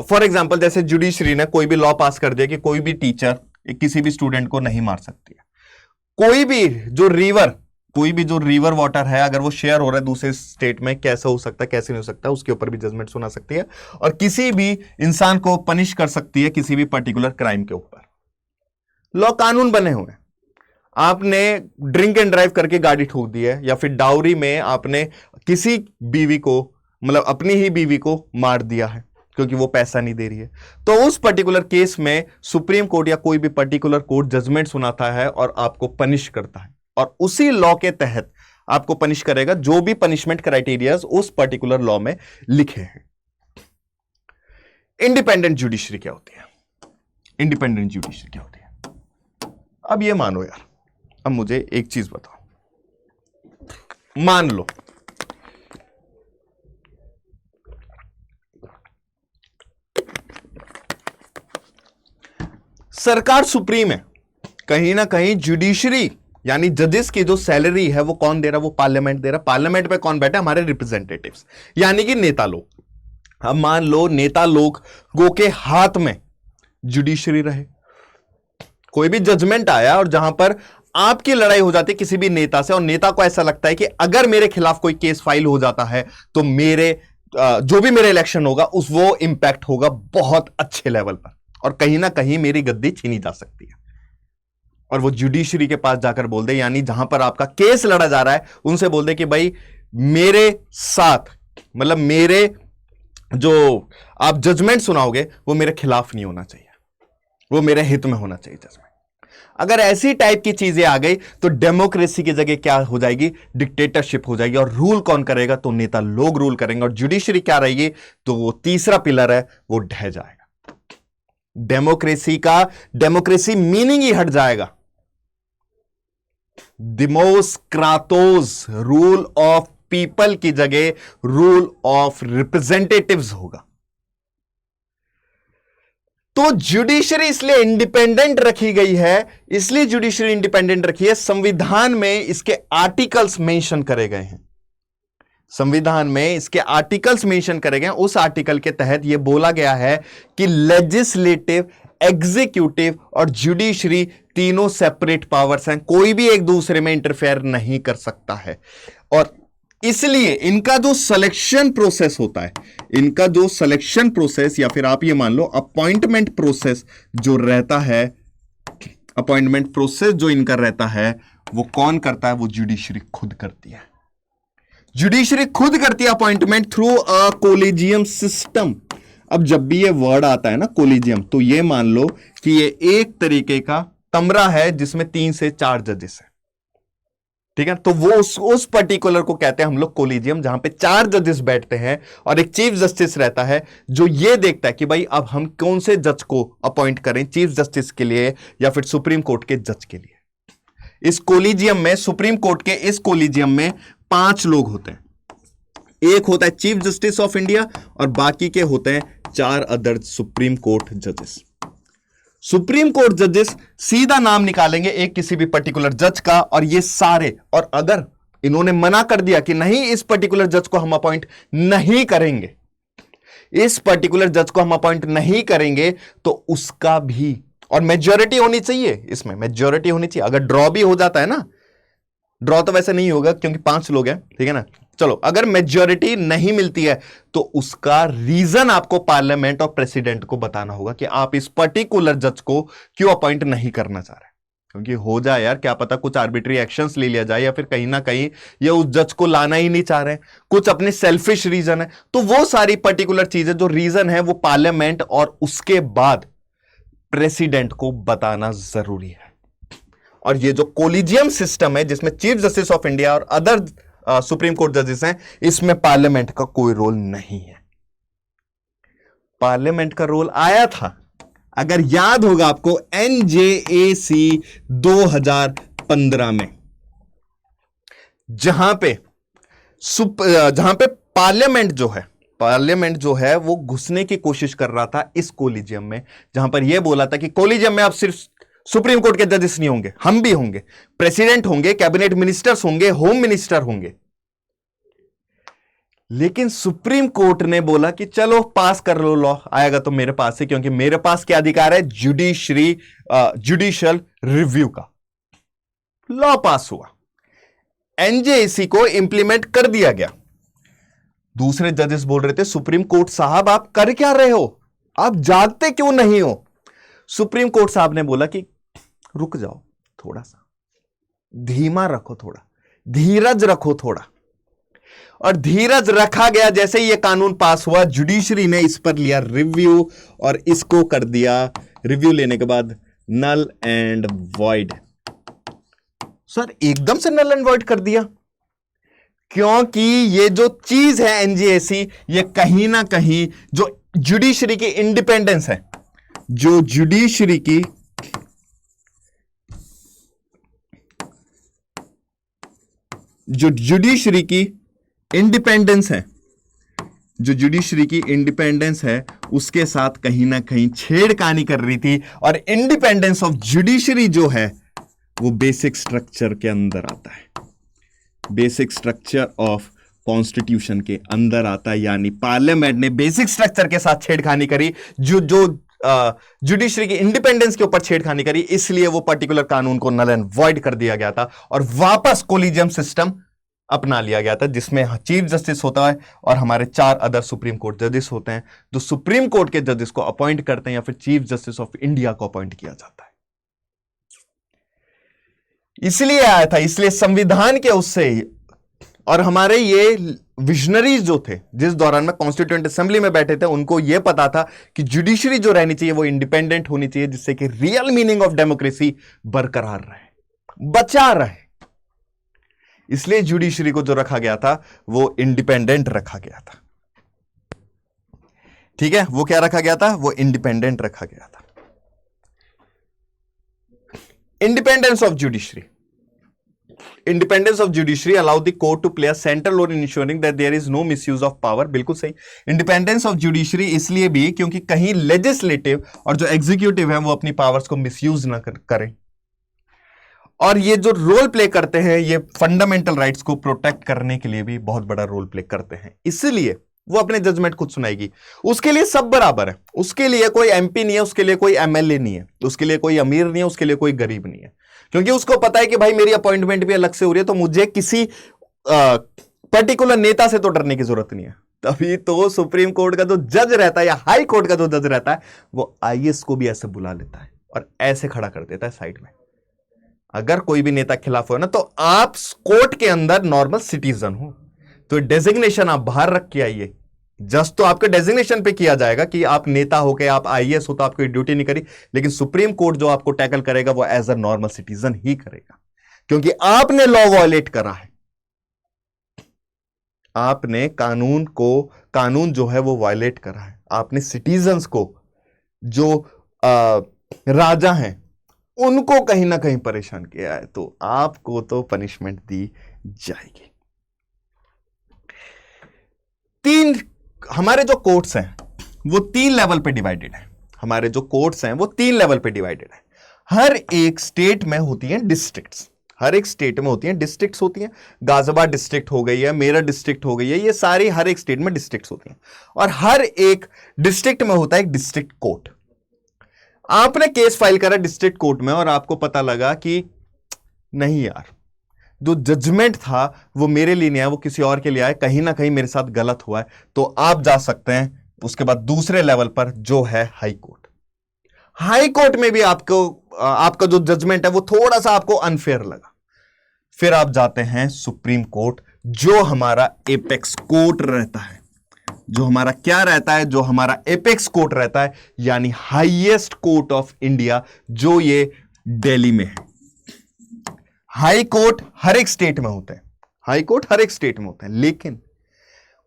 फॉर एग्जांपल जैसे जुडिशरी ने कोई भी लॉ पास कर दिया कि कोई भी टीचर किसी भी स्टूडेंट को नहीं मार सकती है, कोई भी जो रिवर वाटर है अगर वो शेयर हो रहा है दूसरे स्टेट में, कैसे हो सकता है कैसे नहीं हो सकता, उसके ऊपर भी जजमेंट सुना सकती है, और किसी भी इंसान को पनिश कर सकती है किसी भी पर्टिकुलर क्राइम के ऊपर। लॉ कानून बने हुए हैं, आपने ड्रिंक एंड ड्राइव करके गाड़ी ठोक दी है, या फिर डाउरी में आपने किसी बीवी को, मतलब अपनी ही बीवी को मार दिया है क्योंकि वो पैसा नहीं दे रही है, तो उस पर्टिकुलर केस में सुप्रीम कोर्ट या कोई भी पर्टिकुलर कोर्ट जजमेंट सुनाता है और आपको पनिश करता है, और उसी लॉ के तहत आपको पनिश करेगा जो भी पनिशमेंट क्राइटेरियाज उस पर्टिकुलर लॉ में लिखे हैं। इंडिपेंडेंट जुडिशरी क्या होती है? इंडिपेंडेंट जुडिशरी क्या होती है? अब ये मानो यार, अब मुझे एक चीज बताओ, मान लो सरकार सुप्रीम है, कहीं ना कहीं जुडिशरी यानी जजेस की जो सैलरी है वो कौन दे रहा है? वो पार्लियामेंट दे रहा है। पार्लियामेंट में कौन बैठा है? हमारे रिप्रेजेंटेटिव्स, यानी कि नेता लोग। अब मान लो नेता लोगों के हाथ में जुडिशरी रहे, कोई भी जजमेंट आया और जहां पर आपकी लड़ाई हो जाती है किसी भी नेता से, और नेता को ऐसा लगता है कि अगर मेरे खिलाफ कोई केस फाइल हो जाता है तो मेरे जो भी मेरा इलेक्शन होगा उस वो इंपैक्ट होगा बहुत अच्छे लेवल पर, और कहीं ना कहीं मेरी गद्दी छीनी जा सकती है, और वो जुडिशरी के पास जाकर बोल दे, यानी जहां पर आपका केस लड़ा जा रहा है उनसे बोल दे कि भाई मेरे साथ, मतलब मेरे जो आप जजमेंट सुनाओगे वो मेरे खिलाफ नहीं होना चाहिए, वो मेरे हित में होना चाहिए जजमेंट। अगर ऐसी टाइप की चीजें आ गई तो डेमोक्रेसी की जगह क्या हो जाएगी, डिक्टेटरशिप हो जाएगी। और रूल कौन करेगा, तो नेता लोग रूल करेंगे। और जुडिशरी क्या रहेगी, तो वो तीसरा पिलर है, वो ढह जाएगा। डेमोक्रेसी मीनिंग ही हट जाएगा। डिमोस क्रातोस, रूल ऑफ पीपल की जगह रूल ऑफ रिप्रेजेंटेटिव्स होगा। तो जुडिशरी इसलिए इंडिपेंडेंट रखी गई है, इसलिए जुडिशरी इंडिपेंडेंट रखी है, संविधान में इसके आर्टिकल्स मेंशन करे गए हैं। संविधान में इसके आर्टिकल्स मेंशन करे गए हैं। उस आर्टिकल के तहत यह बोला गया है कि लेजिस्लेटिव, एग्जीक्यूटिव और जुडिशरी तीनों सेपरेट पावर्स हैं, कोई भी एक दूसरे में इंटरफेयर नहीं कर सकता है। और इसलिए इनका जो सिलेक्शन प्रोसेस होता है, इनका जो सिलेक्शन प्रोसेस या फिर आप ये मान लो अपॉइंटमेंट प्रोसेस जो रहता है, अपॉइंटमेंट प्रोसेस जो इनका रहता है वो कौन करता है, वो जुडिशरी खुद करती है। जुडिशरी खुद करती है appointment through a collegium system. अब जब भी ये वर्ड आता है ना कोलिजियम, तो ये मान लो कि ये एक तरीके का कमरा है जिसमें 3 से 4 जजेस हैं, ठीक है। तो वो उस पर्टिकुलर को कहते हैं हम लोग कोलिजियम, जहां पे 4 जजेस बैठते हैं और एक चीफ जस्टिस रहता है जो ये देखता है कि भाई अब हम कौन से जज को अपॉइंट करें, चीफ जस्टिस के लिए या फिर सुप्रीम कोर्ट के जज के लिए। इस कोलिजियम में, सुप्रीम कोर्ट के इस कोलिजियम में 5 लोग होते हैं। एक होता है चीफ जस्टिस ऑफ इंडिया और बाकी के होते हैं 4 अदर सुप्रीम कोर्ट जजेस। सुप्रीम कोर्ट जजेस सीधा नाम निकालेंगे एक किसी भी पर्टिकुलर जज का, और ये सारे, और अगर इन्होंने मना कर दिया कि नहीं इस पर्टिकुलर जज को हम अपॉइंट नहीं करेंगे, इस पर्टिकुलर जज को हम अपॉइंट नहीं करेंगे, तो उसका भी, और मेजॉरिटी होनी चाहिए, इसमें मेजॉरिटी होनी चाहिए। अगर ड्रॉ भी हो जाता है ना, ड्रॉ तो वैसे नहीं होगा क्योंकि 5 लोग हैं, ठीक है ना, चलो अगर मेजॉरिटी नहीं मिलती है तो उसका रीजन आपको पार्लियामेंट और प्रेसिडेंट को बताना होगा कि आप इस पर्टिकुलर जज को क्यों अपॉइंट नहीं करना चाह रहे। क्योंकि हो जाए यार, क्या पता कुछ आर्बिट्री एक्शंस ले लिया जाए, या फिर कहीं ना कहीं ये उस जज को लाना ही नहीं चाह रहे, कुछ अपने सेल्फिश रीजन है। तो वो सारी पर्टिकुलर चीजें जो रीजन है वो पार्लियामेंट और उसके बाद प्रेसिडेंट को बताना जरूरी है। और ये जो कोलिजियम सिस्टम है जिसमें चीफ जस्टिस ऑफ इंडिया और अदर सुप्रीम कोर्ट जजेस हैं, इसमें पार्लियामेंट का कोई रोल नहीं है। पार्लियामेंट का रोल आया था, अगर याद होगा आपको, एनजेएसी 2015 में, जहां पे पार्लियामेंट जो है वो घुसने की कोशिश कर रहा था इस कोलिजियम में, जहां पर यह बोला था कि कोलिजियम में आप सिर्फ सुप्रीम कोर्ट के जजेस नहीं होंगे, हम भी होंगे, प्रेसिडेंट होंगे, कैबिनेट मिनिस्टर्स होंगे, होम मिनिस्टर होंगे। लेकिन सुप्रीम कोर्ट ने बोला कि चलो पास कर लो, लॉ आएगा तो मेरे पास है, क्योंकि मेरे पास क्या अधिकार है, जुडिशियल रिव्यू का। लॉ पास हुआ, एनजेसी को इंप्लीमेंट कर दिया गया। दूसरे जजेस बोल रहे थे सुप्रीम कोर्ट साहब आप कर क्या रहे हो, आप जागते क्यों नहीं हो। सुप्रीम कोर्ट साहब ने बोला कि रुक जाओ, थोड़ा सा धीमा रखो, थोड़ा धीरज रखो थोड़ा। और धीरज रखा गया। जैसे ही यह कानून पास हुआ, जुडिशरी ने इस पर लिया रिव्यू और इसको कर दिया, रिव्यू लेने के बाद नल एंड वॉइड। सर एकदम से नल एंड वॉइड कर दिया, क्योंकि ये जो चीज है एनजेएसी, ये कहीं ना कहीं जो जुडिशरी की इंडिपेंडेंस है, जो जुडिशरी की इंडिपेंडेंस है, जो जुडिशरी की इंडिपेंडेंस है उसके साथ कहीं ना कहीं छेड़खानी कर रही थी। और इंडिपेंडेंस ऑफ जुडिशरी जो है वो बेसिक स्ट्रक्चर के अंदर आता है, बेसिक स्ट्रक्चर ऑफ कॉन्स्टिट्यूशन के अंदर आता है। यानी पार्लियामेंट ने बेसिक स्ट्रक्चर के साथ छेड़खानी करी, जो जुडिशरी की इंडिपेंडेंस के ऊपर छेड़खानी करी, इसलिए वो पर्टिकुलर कानून को नल एंड वॉइड कर दिया गया था और वापस कोलिजियम सिस्टम अपना लिया गया था, जिसमें चीफ जस्टिस होता है और हमारे 4 अदर सुप्रीम कोर्ट जजेस होते हैं, जो सुप्रीम कोर्ट के जजेस को अपॉइंट करते हैं या फिर चीफ जस्टिस ऑफ इंडिया को अपॉइंट किया जाता है। इसलिए आया था, इसलिए संविधान के उससे और हमारे ये विजनरीज जो थे जिस दौरान में कॉन्स्टिट्यूएंट असेंबली में बैठे थे, उनको यह पता था कि जुडिशरी जो रहनी चाहिए वो इंडिपेंडेंट होनी चाहिए, जिससे कि रियल मीनिंग ऑफ डेमोक्रेसी बरकरार रहे, बचा रहे। इसलिए जुडिशरी को जो रखा गया था वो इंडिपेंडेंट रखा गया था। ठीक है, वो क्या रखा गया था? वो इंडिपेंडेंट रखा गया था। Independence of judiciary, independence of judiciary allow the court to play a central role in ensuring that there is no misuse of power. बिल्कुल सही। इंडिपेंडेंस ऑफ जुडिशरी इसलिए भी क्योंकि कहीं लेजिस्लेटिव और जो एग्जीक्यूटिव है वो अपनी पावर्स को मिसयूज ना करें, और ये जो रोल प्ले करते हैं ये फंडामेंटल राइट्स को प्रोटेक्ट करने के लिए भी बहुत बड़ा रोल प्ले करते हैं। इसलिए वो अपने जजमेंट खुद सुनाएगी। उसके लिए सब बराबर है, उसके लिए कोई एमपी नहीं है, उसके लिए कोई एमएलए नहीं है, उसके लिए कोई अमीर नहीं है, उसके लिए कोई गरीब नहीं है, क्योंकि उसको पता है कि भाई मेरी अपॉइंटमेंट भी अलग से हो रही है, तो मुझे किसी पर्टिकुलर नेता से तो डरने की जरूरत नहीं है। तभी तो सुप्रीम कोर्ट का जो जज रहता है या हाई कोर्ट का जो जज रहता है वो आईएएस को भी ऐसे बुला लेता है और ऐसे खड़ा कर देता है साइड में। अगर कोई भी नेता खिलाफ हो ना, तो आप कोर्ट के अंदर नॉर्मल सिटीजन हो, तो डेजिग्नेशन आप बाहर रख के आइए। जस्ट तो आपके डेजिग्नेशन पे किया जाएगा कि आप नेता हो के आप आईएएस हो तो आपको ड्यूटी नहीं करी, लेकिन सुप्रीम कोर्ट जो आपको टैकल करेगा वो एज अ नॉर्मल सिटीजन ही करेगा, क्योंकि आपने लॉ वायलेट करा है। आपने कानून जो है वो वायलेट करा है। आपने सिटीजन्स को जो राजा हैं उनको कहीं ना कहीं परेशान किया है, तो आपको तो पनिशमेंट दी जाएगी। हमारे जो कोर्ट्स हैं वो 3 लेवल पे डिवाइडेड है। हमारे जो कोर्ट्स हैं वो 3 लेवल पे डिवाइडेड है। हर एक स्टेट में होती हैं डिस्ट्रिक्ट्स, हर एक स्टेट में होती हैं डिस्ट्रिक्ट्स होती हैं। गाजियाबाद डिस्ट्रिक्ट हो गई है, मेरठ डिस्ट्रिक्ट हो गई है, ये सारी हर एक स्टेट में डिस्ट्रिक्ट्स होती हैं, और हर एक डिस्ट्रिक्ट में होता है एक डिस्ट्रिक्ट कोर्ट। आपने केस फाइल करा डिस्ट्रिक्ट कोर्ट में और आपको पता लगा कि नहीं यार, जो जजमेंट था वो मेरे लिए नहीं आया, वो किसी और के लिए आया, कहीं ना कहीं मेरे साथ गलत हुआ है, तो आप जा सकते हैं उसके बाद दूसरे लेवल पर जो है हाई कोर्ट। हाई कोर्ट में भी आपका जो जजमेंट है वो थोड़ा सा आपको अनफेयर लगा, फिर आप जाते हैं सुप्रीम कोर्ट, जो हमारा एपेक्स कोर्ट रहता है, जो हमारा क्या रहता है, जो हमारा एपेक्स कोर्ट रहता है, यानी हाईएस्ट कोर्ट ऑफ इंडिया, जो ये दिल्ली में है। हाई कोर्ट हर एक स्टेट में होते हैं, हाई कोर्ट हर एक स्टेट में होते हैं, लेकिन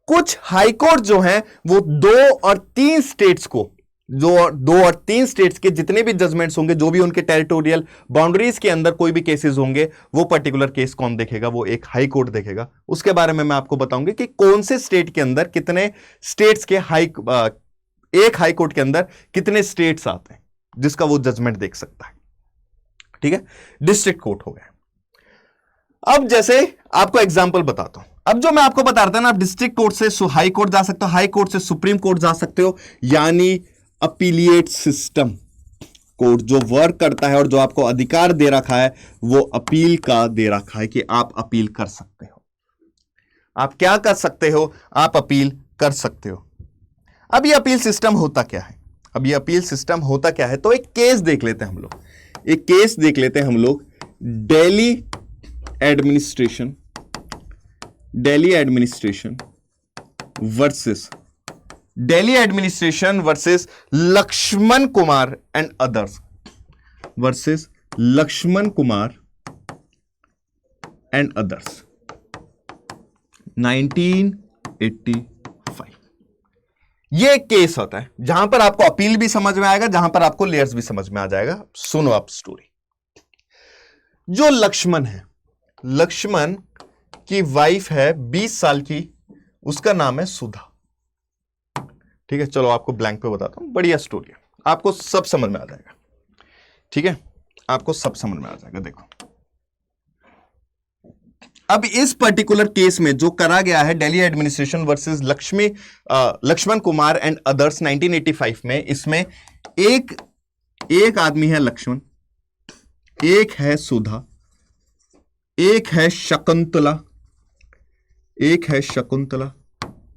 कुछ हाई कोर्ट जो हैं वो 2 और 3 स्टेट्स को, जो 2 और 3 स्टेट्स के जितने भी जजमेंट्स होंगे, जो भी उनके टेरिटोरियल बाउंड्रीज के अंदर कोई भी केसेस होंगे, वो पर्टिकुलर केस कौन देखेगा? वो एक हाई कोर्ट देखेगा। उसके बारे में मैं आपको बताऊंगी कि कौन से स्टेट के अंदर कितने स्टेट्स के एक हाई कोर्ट के अंदर कितने स्टेट्स आते हैं जिसका वो जजमेंट देख सकता है। ठीक है, डिस्ट्रिक्ट कोर्ट हो गया। अब जैसे आपको एग्जांपल बताता हूं, अब जो मैं आपको बता रहा था ना, आप डिस्ट्रिक्ट कोर्ट से हाई कोर्ट जा सकते हो, हाई कोर्ट से सुप्रीम कोर्ट जा सकते हो, यानी अपीलिएट सिस्टम कोर्ट जो वर्क करता है और जो आपको अधिकार दे रखा है वो अपील का दे रखा है कि आप अपील कर सकते हो। आप क्या कर सकते हो? आप अपील कर सकते हो। अब ये अपील सिस्टम होता क्या है? अब ये अपील सिस्टम होता क्या है, तो एक केस देख लेते हैं हम लोग, एक केस देख लेते हैं हम लोग। Delhi administration versus Laxman Kumar and others, versus Laxman Kumar and others, 1985। ये एक केस होता है जहां पर आपको अपील भी समझ में आएगा, जहां पर आपको लेयर्स भी समझ में आ जाएगा। सुनो आप स्टोरी। जो लक्ष्मण है, लक्ष्मण की वाइफ है 20 साल की, उसका नाम है सुधा। ठीक है, चलो आपको ब्लैंक पे बताता हूं, बढ़िया स्टोरी है, आपको सब समझ में आ जाएगा। ठीक है, आपको सब समझ में आ जाएगा। देखो, अब इस पर्टिकुलर केस में जो करा गया है Delhi administration versus Laxman Kumar and others 1985 में, इसमें एक आदमी है लक्ष्मण, एक है सुधा, एक है शकुंतला,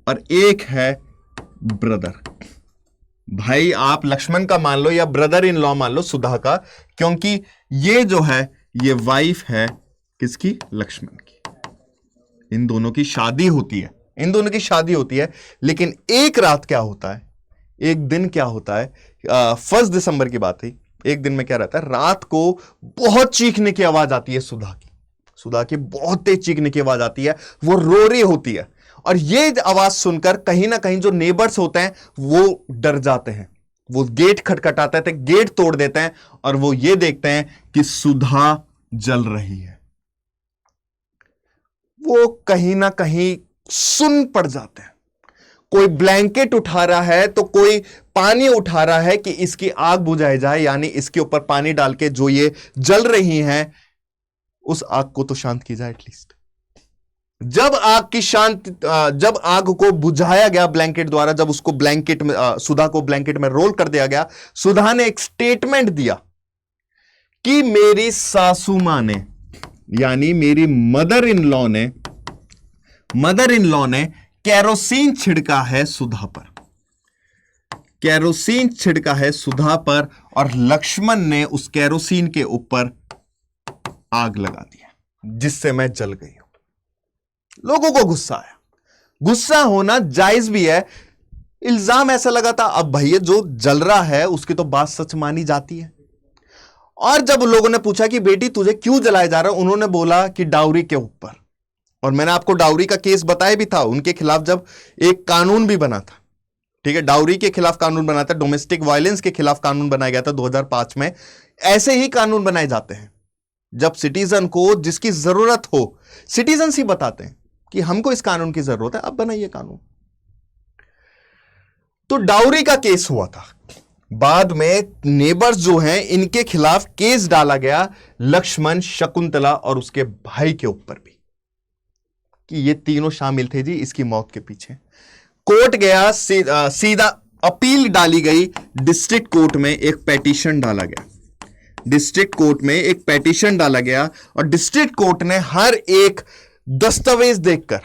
और एक है ब्रदर। भाई आप लक्ष्मण का मान लो या ब्रदर इन लॉ मान लो सुधा का, क्योंकि ये जो है ये वाइफ है किसकी? लक्ष्मण की। इन दोनों की शादी होती है, इन दोनों की शादी होती है। लेकिन एक रात क्या होता है, एक दिन क्या होता है, 1 दिसंबर की बात थी। एक दिन में क्या रहता है, रात को बहुत चीखने की आवाज आती है सुधा की बहुत तेज चीखने की आवाज आती है, वो रो रही होती है। और ये आवाज सुनकर कहीं ना कहीं जो नेबर्स होते हैं वो डर जाते हैं, वो गेट खटखटाते हैं, गेट तोड़ देते हैं और वो ये देखते हैं कि सुधा जल रही है। वो कहीं ना कहीं सुन पड़ जाते हैं। कोई ब्लैंकेट उठा रहा है तो कोई पानी उठा रहा है कि इसकी आग बुझाई जाए, यानी इसके ऊपर पानी डाल के जो ये जल रही हैं उस आग को तो शांत की जाए एटलीस्ट। जब आग को बुझाया गया ब्लैंकेट द्वारा, जब उसको ब्लैंकेट में सुधा को ब्लैंकेट में रोल कर दिया गया, सुधा ने एक स्टेटमेंट दिया कि मेरी सासू मां ने, यानी मेरी मदर इन लॉ ने कैरोसिन छिड़का है सुधा पर, कैरोसिन छिड़का है सुधा पर, और लक्ष्मण ने उस कैरोसिन के ऊपर आग लगा दिया जिससे मैं जल गई हूं। लोगों को गुस्सा आया, गुस्सा होना जायज भी है। इल्जाम ऐसा लगा था, अब भैया जो जल रहा है उसकी तो बात सच मानी जाती है। और जब लोगों ने पूछा कि बेटी तुझे क्यों जलाया जा रहा है, उन्होंने बोला कि डाउरी के ऊपर। और मैंने आपको डाउरी का केस बताया भी था, उनके खिलाफ जब एक कानून भी बना था, ठीक है, डाउरी के खिलाफ कानून बना था, डोमेस्टिक वायलेंस के खिलाफ कानून बनाया गया था 2005 में। ऐसे ही कानून बनाए जाते हैं जब सिटीजन को जिसकी जरूरत हो, सिटीजन ही बताते हैं कि हमको इस कानून की जरूरत है, अब बनाइए कानून। तो डाउरी का केस हुआ था, बाद में नेबर्स जो हैं इनके खिलाफ केस डाला गया लक्ष्मण, शकुंतला और उसके भाई के ऊपर भी, कि ये तीनों शामिल थे जी इसकी मौत के पीछे। कोर्ट गया, सीधा अपील डाली गई, डिस्ट्रिक्ट कोर्ट में एक पेटिशन डाला गया, डिस्ट्रिक्ट कोर्ट में एक पेटिशन डाला गया, और डिस्ट्रिक्ट कोर्ट ने हर एक दस्तावेज देखकर,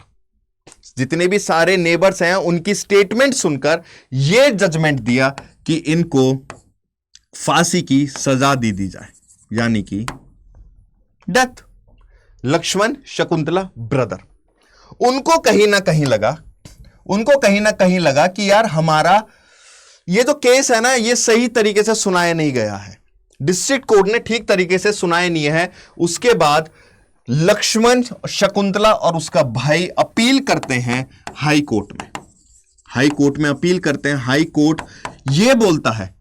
जितने भी सारे नेबर्स हैं उनकी स्टेटमेंट सुनकर यह जजमेंट दिया कि इनको फांसी की सजा दी जाए, यानी कि डेथ। लक्ष्मण, शकुंतला ब्रदर, उनको कहीं ना कहीं लगा कि यार हमारा ये जो केस है ना, ये सही तरीके से सुनाया नहीं गया है, डिस्ट्रिक्ट कोर्ट ने ठीक तरीके से सुनाया नहीं है। उसके बाद लक्ष्मण, शकुंतला और उसका भाई अपील करते हैं हाई कोर्ट में, हाई कोर्ट में अपील करते हैं। हाई कोर्ट ये बोलता है,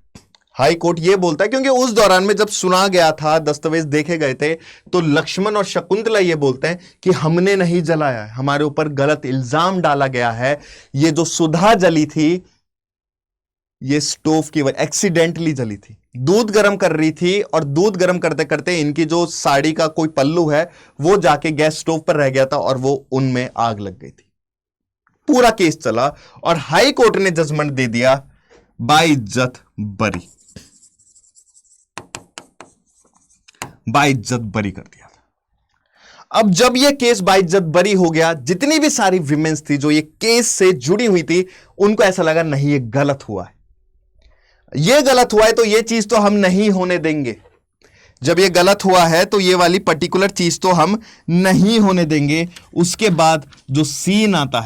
क्योंकि उस दौरान में जब सुना गया था, दस्तावेज देखे गए थे, तो लक्ष्मण और शकुंतला ये बोलते हैं कि हमने नहीं जलाया है, हमारे ऊपर गलत इल्जाम डाला गया है, ये जो सुधा जली थी ये स्टोव की वजह, एक्सीडेंटली जली थी, दूध गर्म कर रही थी और दूध गर्म करते करते इनकी जो साड़ी का कोई पल्लू है वो जाके गैस स्टोव पर रह गया था और वो उनमें आग लग गई थी। पूरा केस चला और हाई कोर्ट ने जजमेंट दे दिया, बाइज्जत बरी, बाइज्जत बरी कर दिया। अब जब यह केस बाइज्जत बरी हो गया, जितनी भी सारी विमेंस थी जो ये केस से जुड़ी हुई थी, उनको ऐसा लगा नहीं ये गलत हुआ है, ये गलत हुआ है तो ये चीज तो हम नहीं होने देंगे, जब ये गलत हुआ है तो ये वाली पर्टिकुलर चीज तो हम नहीं होने देंगे। उसके बाद जो सीन आता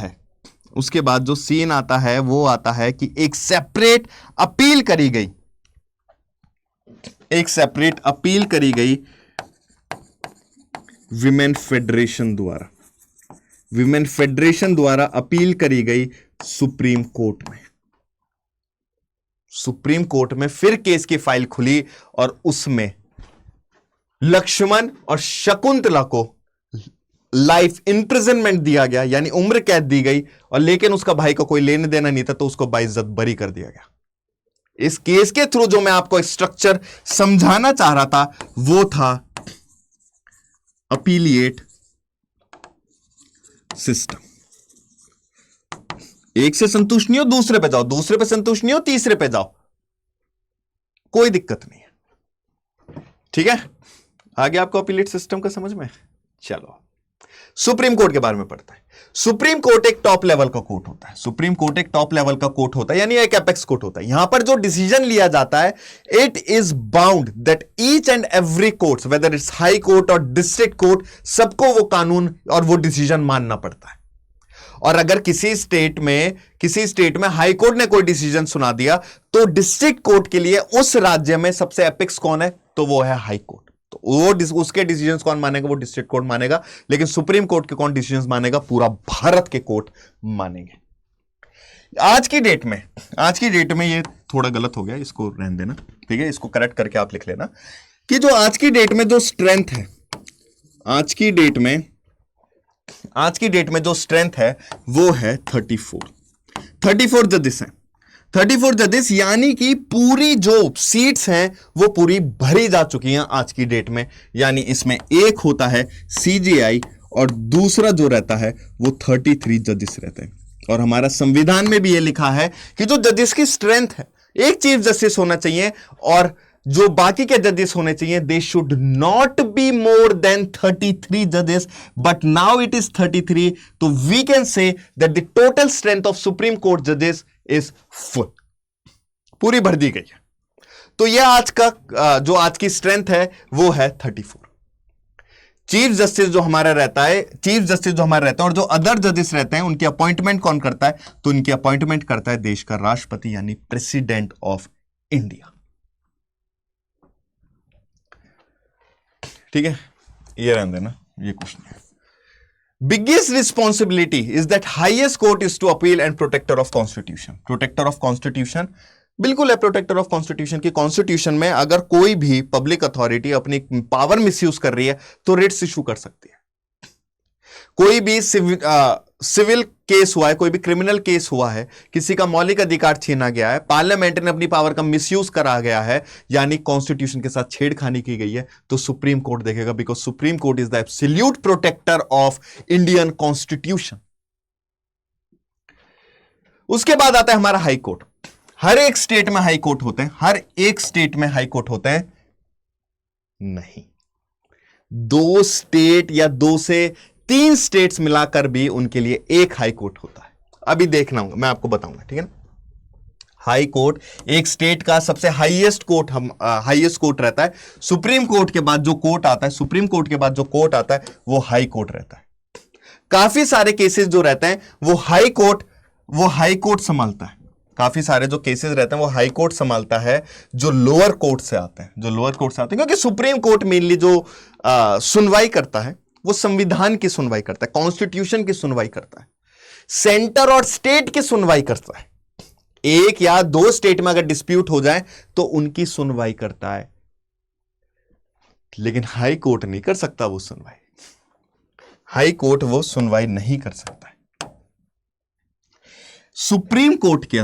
है, वो आता है कि एक सेपरेट अपील करी गई, विमेन फेडरेशन द्वारा अपील करी गई सुप्रीम कोर्ट में फिर केस की फाइल खुली और उसमें लक्ष्मण और शकुंतला को लाइफ इंप्रिजनमेंट दिया गया, यानी उम्र कैद दी गई, और लेकिन उसका भाई को कोई लेने देना नहीं था तो उसको बाइज्जत बरी कर दिया गया। इस केस के थ्रू जो मैं आपको स्ट्रक्चर समझाना चाह रहा था वो था अपीलिएट सिस्टम। एक से संतुष्ट नहीं हो दूसरे पे जाओ, दूसरे पे संतुष्ट नहीं हो तीसरे पे जाओ, कोई दिक्कत नहीं है, ठीक है। आगे आपको अपीलेट सिस्टम का समझ में, चलो सुप्रीम कोर्ट के बारे में पढ़ते हैं। सुप्रीम कोर्ट एक टॉप लेवल का कोर्ट होता है, सुप्रीम कोर्ट एक टॉप लेवल का कोर्ट होता है, यानी एक एपेक्स कोर्ट होता है। यहां पर जो डिसीजन लिया जाता है, it is bound that each and every court, whether it's high court और डिस्ट्रिक्ट कोर्ट, सबको वो कानून और वो डिसीजन मानना पड़ता है। और अगर किसी स्टेट में हाई कोर्ट ने कोई डिसीजन सुना दिया, तो डिस्ट्रिक्ट कोर्ट के लिए उस राज्य में सबसे एपेक्स कौन है, तो वो है हाई कोर्ट। तो वो उसके डिसीजंस कौन मानेगा, वो डिस्ट्रिक्ट कोर्ट मानेगा। लेकिन सुप्रीम कोर्ट के कौन डिसीजंस मानेगा, पूरा भारत के कोर्ट मानेंगे। आज की डेट में ये थोड़ा गलत हो गया, इसको रहने देना, ठीक है, इसको करेक्ट करके आप लिख लेना कि जो आज की डेट में जो स्ट्रेंथ है, आज की डेट में जो स्ट्रेंथ है वो है 34 जजेस हैं। 34 जजेस, यानी कि पूरी जो सीट्स हैं वो पूरी भरी जा चुकी हैं आज की डेट में। यानी इसमें एक होता है सीजेआई और दूसरा जो रहता है वो 33 जजेस रहते हैं। और हमारा संविधान में भी ये लिखा है कि जो जजेस की स्ट्रेंथ है, एक चीफ जस्टिस होना चाहिए और जो बाकी के जजेस होने चाहिए, they should not be more than 33 जजेस, बट नाउ इट इज 33, तो we can say that the total strength of supreme court जजेस इज फुल, पूरी भर दी गई है। तो यह आज का जो आज की स्ट्रेंथ है वो है 34। चीफ जस्टिस जो हमारा रहता है और जो अदर जजेस रहते हैं, उनकी अपॉइंटमेंट कौन करता है, तो उनकी अपॉइंटमेंट करता है देश का राष्ट्रपति, यानी प्रेसिडेंट ऑफ इंडिया। ठीक है, ये रहने देना, ये कुछ नहीं है। Biggest responsibility is that highest court is to appeal and protector of constitution. Protector of constitution बिल्कुल है, प्रोटेक्टर ऑफ कॉन्स्टिट्यूशन की कॉन्स्टिट्यूशन में अगर कोई भी पब्लिक अथॉरिटी अपनी पावर मिसयूज कर रही है तो रिट्स इशू कर सकती है। कोई भी सिविल केस हुआ है, कोई भी क्रिमिनल केस हुआ है, किसी का मौलिक अधिकार छीना गया है, पार्लियामेंट ने अपनी पावर का मिसयूज करा गया है, यानी कॉन्स्टिट्यूशन के साथ छेड़खानी की गई है, तो सुप्रीम कोर्ट देखेगा, because supreme court is the absolute protector of Indian constitution. उसके बाद आता है हमारा हाई कोर्ट। हर एक स्टेट में हाई कोर्ट होते हैं, हर एक स्टेट में हाई कोर्ट होते हैं नहीं, 2 स्टेट या 2 से 3 स्टेट्स मिलाकर भी उनके लिए एक हाई कोर्ट होता है। अभी देखना होगा, मैं आपको बताऊंगा, ठीक है ना। हाई कोर्ट एक स्टेट का सबसे हाईएस्ट कोर्ट रहता है। सुप्रीम कोर्ट के बाद जो कोर्ट आता है, सुप्रीम कोर्ट के बाद जो कोर्ट आता है वो हाई कोर्ट रहता है। काफी सारे केसेस जो रहते हैं वो हाई कोर्ट संभालता है। काफी सारे जो केसेस रहते हैं वो हाई कोर्ट संभालता है, जो लोअर कोर्ट से आते हैं, क्योंकि सुप्रीम कोर्ट मेनली जो सुनवाई करता है वो संविधान की सुनवाई करता है, कॉन्स्टिट्यूशन की सुनवाई करता है, सेंटर और स्टेट की सुनवाई करता है। 1 या 2 स्टेट में अगर डिस्प्यूट हो जाए तो उनकी सुनवाई करता है, लेकिन हाई कोर्ट नहीं कर सकता वो सुनवाई। हाई कोर्ट वो सुनवाई नहीं कर सकता है। सुप्रीम कोर्ट के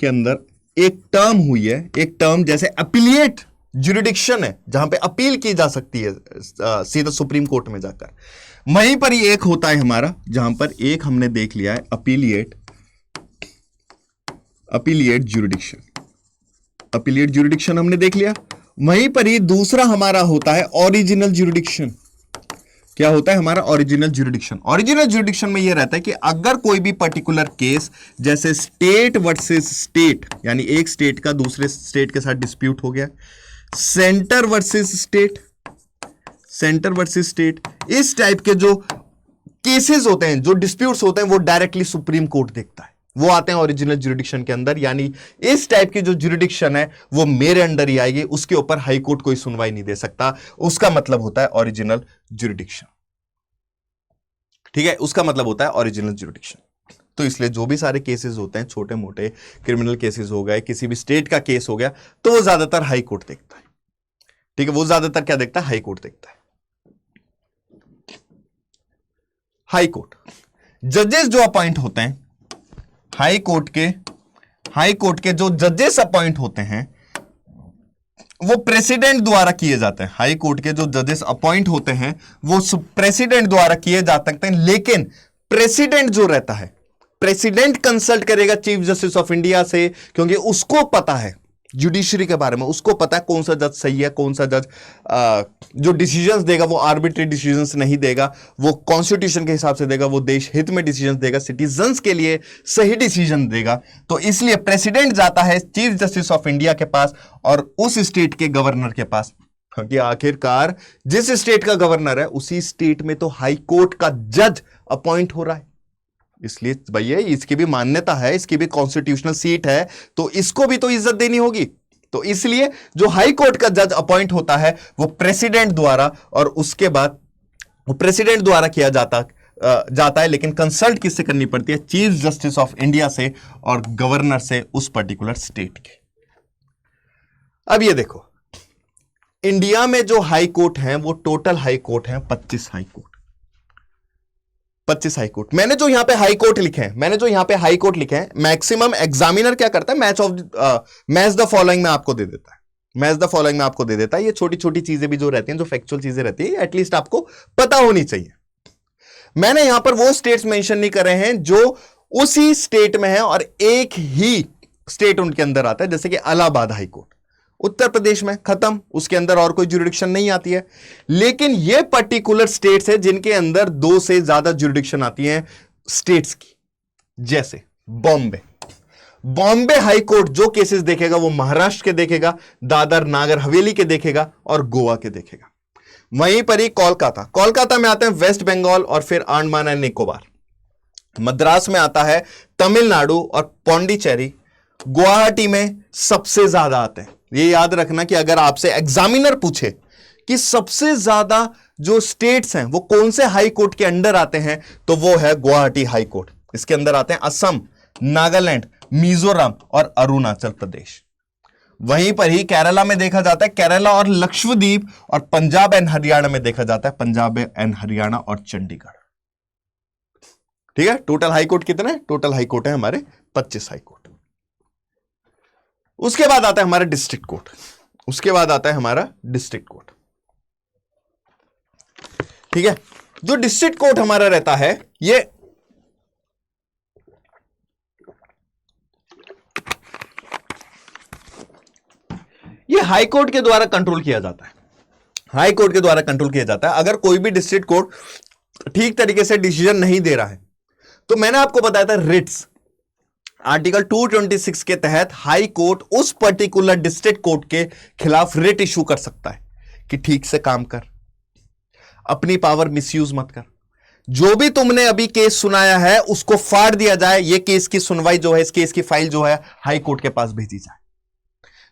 अंदर एक टर्म हुई है, एक टर्म जैसे अपीलिएट ज्यूरिडिक्शन है, जहां पे अपील की जा सकती है सीधा सुप्रीम कोर्ट में जाकर। वहीं पर ही एक होता है हमारा, जहां पर एक हमने देख लिया है अपीलिएट ज्यूरिडिक्शन हमने देख लिया। वहीं पर ही दूसरा हमारा होता है ओरिजिनल ज्यूरिडिक्शन। क्या होता है हमारा ओरिजिनल ज्यूरिडिक्शन में यह रहता है कि अगर कोई भी पर्टिकुलर केस, जैसे स्टेट वर्सेस स्टेट, यानी एक स्टेट का दूसरे स्टेट के साथ डिस्प्यूट हो गया, सेंटर वर्सेस स्टेट, इस टाइप के जो केसेस होते हैं, जो डिस्प्यूट्स होते हैं, वो डायरेक्टली सुप्रीम कोर्ट देखता है, वो आते हैं ओरिजिनल ज्यूरिडिक्शन के अंदर। यानी इस टाइप की जो ज्यूरिडिक्शन है वो मेरे अंडर ही आएगी, उसके ऊपर हाई कोर्ट कोई सुनवाई नहीं दे सकता। उसका मतलब होता है ओरिजिनल ज्यूरिडिक्शन, ठीक है, उसका मतलब होता है ओरिजिनल ज्यूरिडिक्शन। तो इसलिए जो भी सारे केसेस होते हैं, छोटे मोटे क्रिमिनल केसेस हो गए, किसी भी स्टेट का केस हो गया, तो वो ज्यादातर हाई कोर्ट देखता है, ठीक है, वो ज्यादातर क्या देखता है, हाई कोर्ट देखता है। हाई कोर्ट जजेस जो अपॉइंट होते हैं, हाई कोर्ट के जो जजेस अपॉइंट होते हैं वो प्रेसिडेंट द्वारा किए जाते हैं। हाई कोर्ट के जो जजेस अपॉइंट होते हैं वो प्रेसिडेंट द्वारा किए जा सकते हैं, लेकिन प्रेसिडेंट जो रहता है, प्रेसिडेंट कंसल्ट करेगा चीफ जस्टिस ऑफ इंडिया से, क्योंकि उसको पता है जुडिशरी के बारे में उसको पता है कौन सा जज सही है, कौन सा जज जो डिसीजंस देगा वो आर्बिट्री डिसीजंस नहीं देगा, वो कॉन्स्टिट्यूशन के हिसाब से देगा, वो देश हित में डिसीजंस देगा, सिटीजंस के लिए सही डिसीजन देगा। तो इसलिए प्रेसिडेंट जाता है चीफ जस्टिस ऑफ इंडिया के पास और उस स्टेट के गवर्नर के पास, क्योंकि आखिरकार जिस स्टेट का गवर्नर है उसी स्टेट में तो हाई कोर्ट का जज अपॉइंट हो रहा है। इसलिए भैया इसकी भी मान्यता है, इसकी भी कॉन्स्टिट्यूशनल सीट है, तो इसको भी तो इज्जत देनी होगी। तो इसलिए जो हाई कोर्ट का जज अपॉइंट होता है वो प्रेसिडेंट द्वारा, और उसके बाद वो प्रेसिडेंट द्वारा किया जाता है, लेकिन कंसल्ट किससे करनी पड़ती है? चीफ जस्टिस ऑफ इंडिया से और गवर्नर से उस पर्टिकुलर स्टेट के। अब ये देखो, इंडिया में जो हाई कोर्ट हैं वो टोटल हाई कोर्ट हैं 25 हाई कोर्ट, 25 हाई कोर्ट। मैंने जो यहां पे हाई कोर्ट लिखे हैं, मैक्सिमम एग्जामिनर क्या करता है, मैच द फॉलोइंग में आपको दे देता है, मैच द फॉलोइंग में आपको दे देता है। ये छोटी छोटी चीजें भी जो रहती हैं, जो फैक्चुअल चीजें रहती है, एटलीस्ट आपको पता होनी चाहिए। मैंने यहां पर वो स्टेट्स मेंशन नहीं करे हैं जो उसी स्टेट में है और एक ही स्टेट उनके अंदर आता है, जैसे कि इलाहाबाद हाई कोर्ट उत्तर प्रदेश में, खत्म, उसके अंदर और कोई ज्यूरिडिक्शन नहीं आती है। लेकिन ये पर्टिकुलर स्टेट्स है जिनके अंदर 2 से ज्यादा ज्यूरिडिक्शन आती है स्टेट्स की, जैसे बॉम्बे हाई कोर्ट जो केसेस देखेगा वो महाराष्ट्र के देखेगा, दादर नागर हवेली के देखेगा और गोवा के देखेगा। वहीं पर ही कोलकाता में आते हैं वेस्ट बंगाल और फिर अंडमान एंड निकोबार। मद्रास में आता है तमिलनाडु और पौंडीचेरी। गुवाहाटी में सबसे ज्यादा आते हैं। ये याद रखना कि अगर आपसे एग्जामिनर पूछे कि सबसे ज्यादा जो स्टेट्स हैं वो कौन से हाई कोर्ट के अंडर आते हैं, तो वो है गुवाहाटी हाई कोर्ट। इसके अंदर आते हैं असम, नागालैंड, मिजोरम और अरुणाचल प्रदेश। वहीं पर ही केरला में देखा जाता है केरला और लक्षद्वीप, और पंजाब एंड हरियाणा में देखा जाता है पंजाब एंड हरियाणा और चंडीगढ़। ठीक है, टोटल हाई कोर्ट कितने? टोटल हाई कोर्ट है हमारे 25 हाई कोर्ट। उसके बाद आता है हमारा डिस्ट्रिक्ट कोर्ट, ठीक है। जो डिस्ट्रिक्ट कोर्ट हमारा रहता है ये हाई कोर्ट के द्वारा कंट्रोल किया जाता है। अगर कोई भी डिस्ट्रिक्ट कोर्ट ठीक तरीके से डिसीजन नहीं दे रहा है, तो मैंने आपको बताया था रिट्स, आर्टिकल 226 के तहत हाई कोर्ट उस पर्टिकुलर डिस्ट्रिक्ट कोर्ट के खिलाफ रिट इशू कर सकता है कि ठीक से काम कर, अपनी पावर मिसयूज मत कर, जो भी तुमने अभी केस सुनाया है उसको फाड़ दिया जाए, ये केस की सुनवाई जो है, इस केस की फाइल जो है हाई कोर्ट के पास भेजी जाए।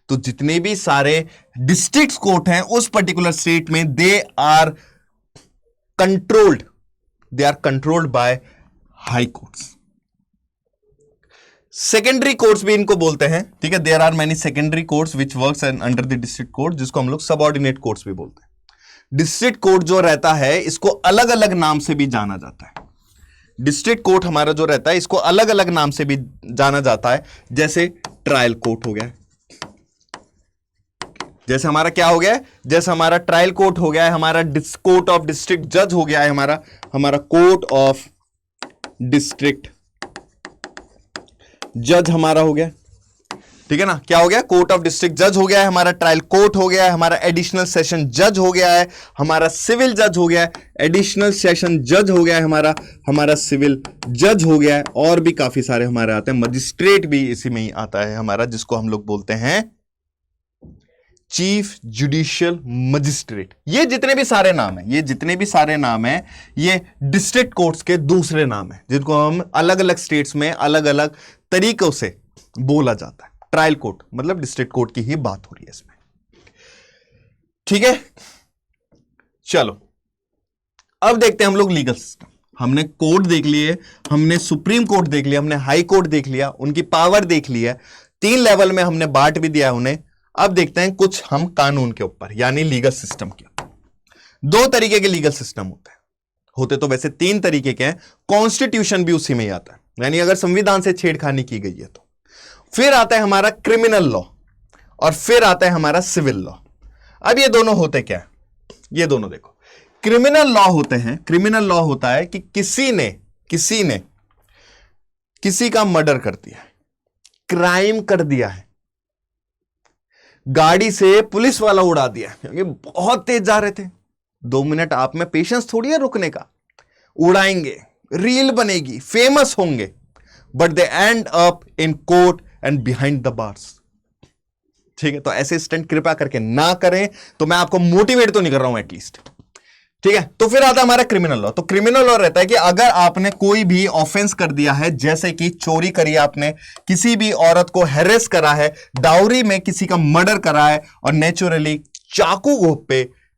तो जितने भी सारे डिस्ट्रिक्ट कोर्ट हैं उस पर्टिकुलर स्टेट में, they are controlled by high courts. Secondary courts भी इनको बोलते हैं, ठीक है। There are many secondary courts which works under the district court, जिसको हम लोग सबऑर्डिनेट कोर्ट्स भी बोलते हैं। डिस्ट्रिक्ट कोर्ट जो रहता है इसको अलग अलग नाम से भी जाना जाता है। डिस्ट्रिक्ट कोर्ट हमारा जो रहता है इसको अलग अलग नाम से भी जाना जाता है, जैसे ट्रायल कोर्ट हो गया, जैसे हमारा क्या हो गया है, जैसे हमारा ट्रायल कोर्ट हो गया है, हमारा कोर्ट ऑफ डिस्ट्रिक्ट जज हो गया है, हमारा कोर्ट ऑफ डिस्ट्रिक्ट जज हमारा हो गया, ठीक है ना। क्या हो गया? कोर्ट ऑफ डिस्ट्रिक्ट जज हो गया है, हमारा ट्रायल कोर्ट हो गया है, हमारा एडिशनल सेशन जज हो गया है, हमारा सिविल जज हो गया है, एडिशनल सेशन जज हो गया है, हमारा सिविल जज हो गया है, और भी काफी सारे हमारे आते हैं। मजिस्ट्रेट भी इसी में ही आता है हमारा, जिसको हम लोग बोलते हैं चीफ जुडिशियल मजिस्ट्रेट। ये जितने भी सारे नाम हैं, ये डिस्ट्रिक्ट कोर्ट्स के दूसरे नाम हैं, जिनको हम अलग अलग स्टेट्स में अलग अलग तरीकों से बोला जाता है। ट्रायल कोर्ट मतलब डिस्ट्रिक्ट कोर्ट की ही बात हो रही है इसमें, ठीक है। चलो अब देखते हैं हम लोग लीगल सिस्टम। हमने कोर्ट देख लिए, हमने सुप्रीम कोर्ट देख लिया, हमने हाई कोर्ट देख लिया, उनकी पावर देख लिया, 3 लेवल में हमने बांट भी दिया उन्हें। अब देखते हैं कुछ हम कानून के ऊपर, यानी लीगल सिस्टम के। 2 तरीके के लीगल सिस्टम होते तो वैसे 3 तरीके के हैं। कॉन्स्टिट्यूशन भी उसी में ही आता है, यानी अगर संविधान से छेड़खानी की गई है तो। फिर आता है हमारा क्रिमिनल लॉ, और फिर आता है हमारा सिविल लॉ। अब ये दोनों होते क्या है? ये दोनों देखो, क्रिमिनल लॉ होते हैं, क्रिमिनल लॉ होता है कि किसी ने किसी का मर्डर कर दिया है, क्राइम कर दिया है, गाड़ी से पुलिस वाला उड़ा दिया क्योंकि बहुत तेज जा रहे थे। 2 मिनट आप में पेशेंस थोड़ी है रुकने का। उड़ाएंगे, रील बनेगी, फेमस होंगे, but they and up in court and behind the bars. ठीक है, तो ऐसे स्टंट कृपया करके ना करें। तो मैं आपको मोटिवेट तो नहीं कर रहा हूं एटलीस्ट। ठीक है, तो फिर आता है हमारा क्रिमिनल लॉ। तो क्रिमिनल लॉ रहता है कि अगर आपने कोई भी ऑफेंस कर दिया है, जैसे कि चोरी करी आपने, किसी भी औरत को हैरेस करा है, डाउरी में किसी का मर्डर करा है, और नेचुरली चाकू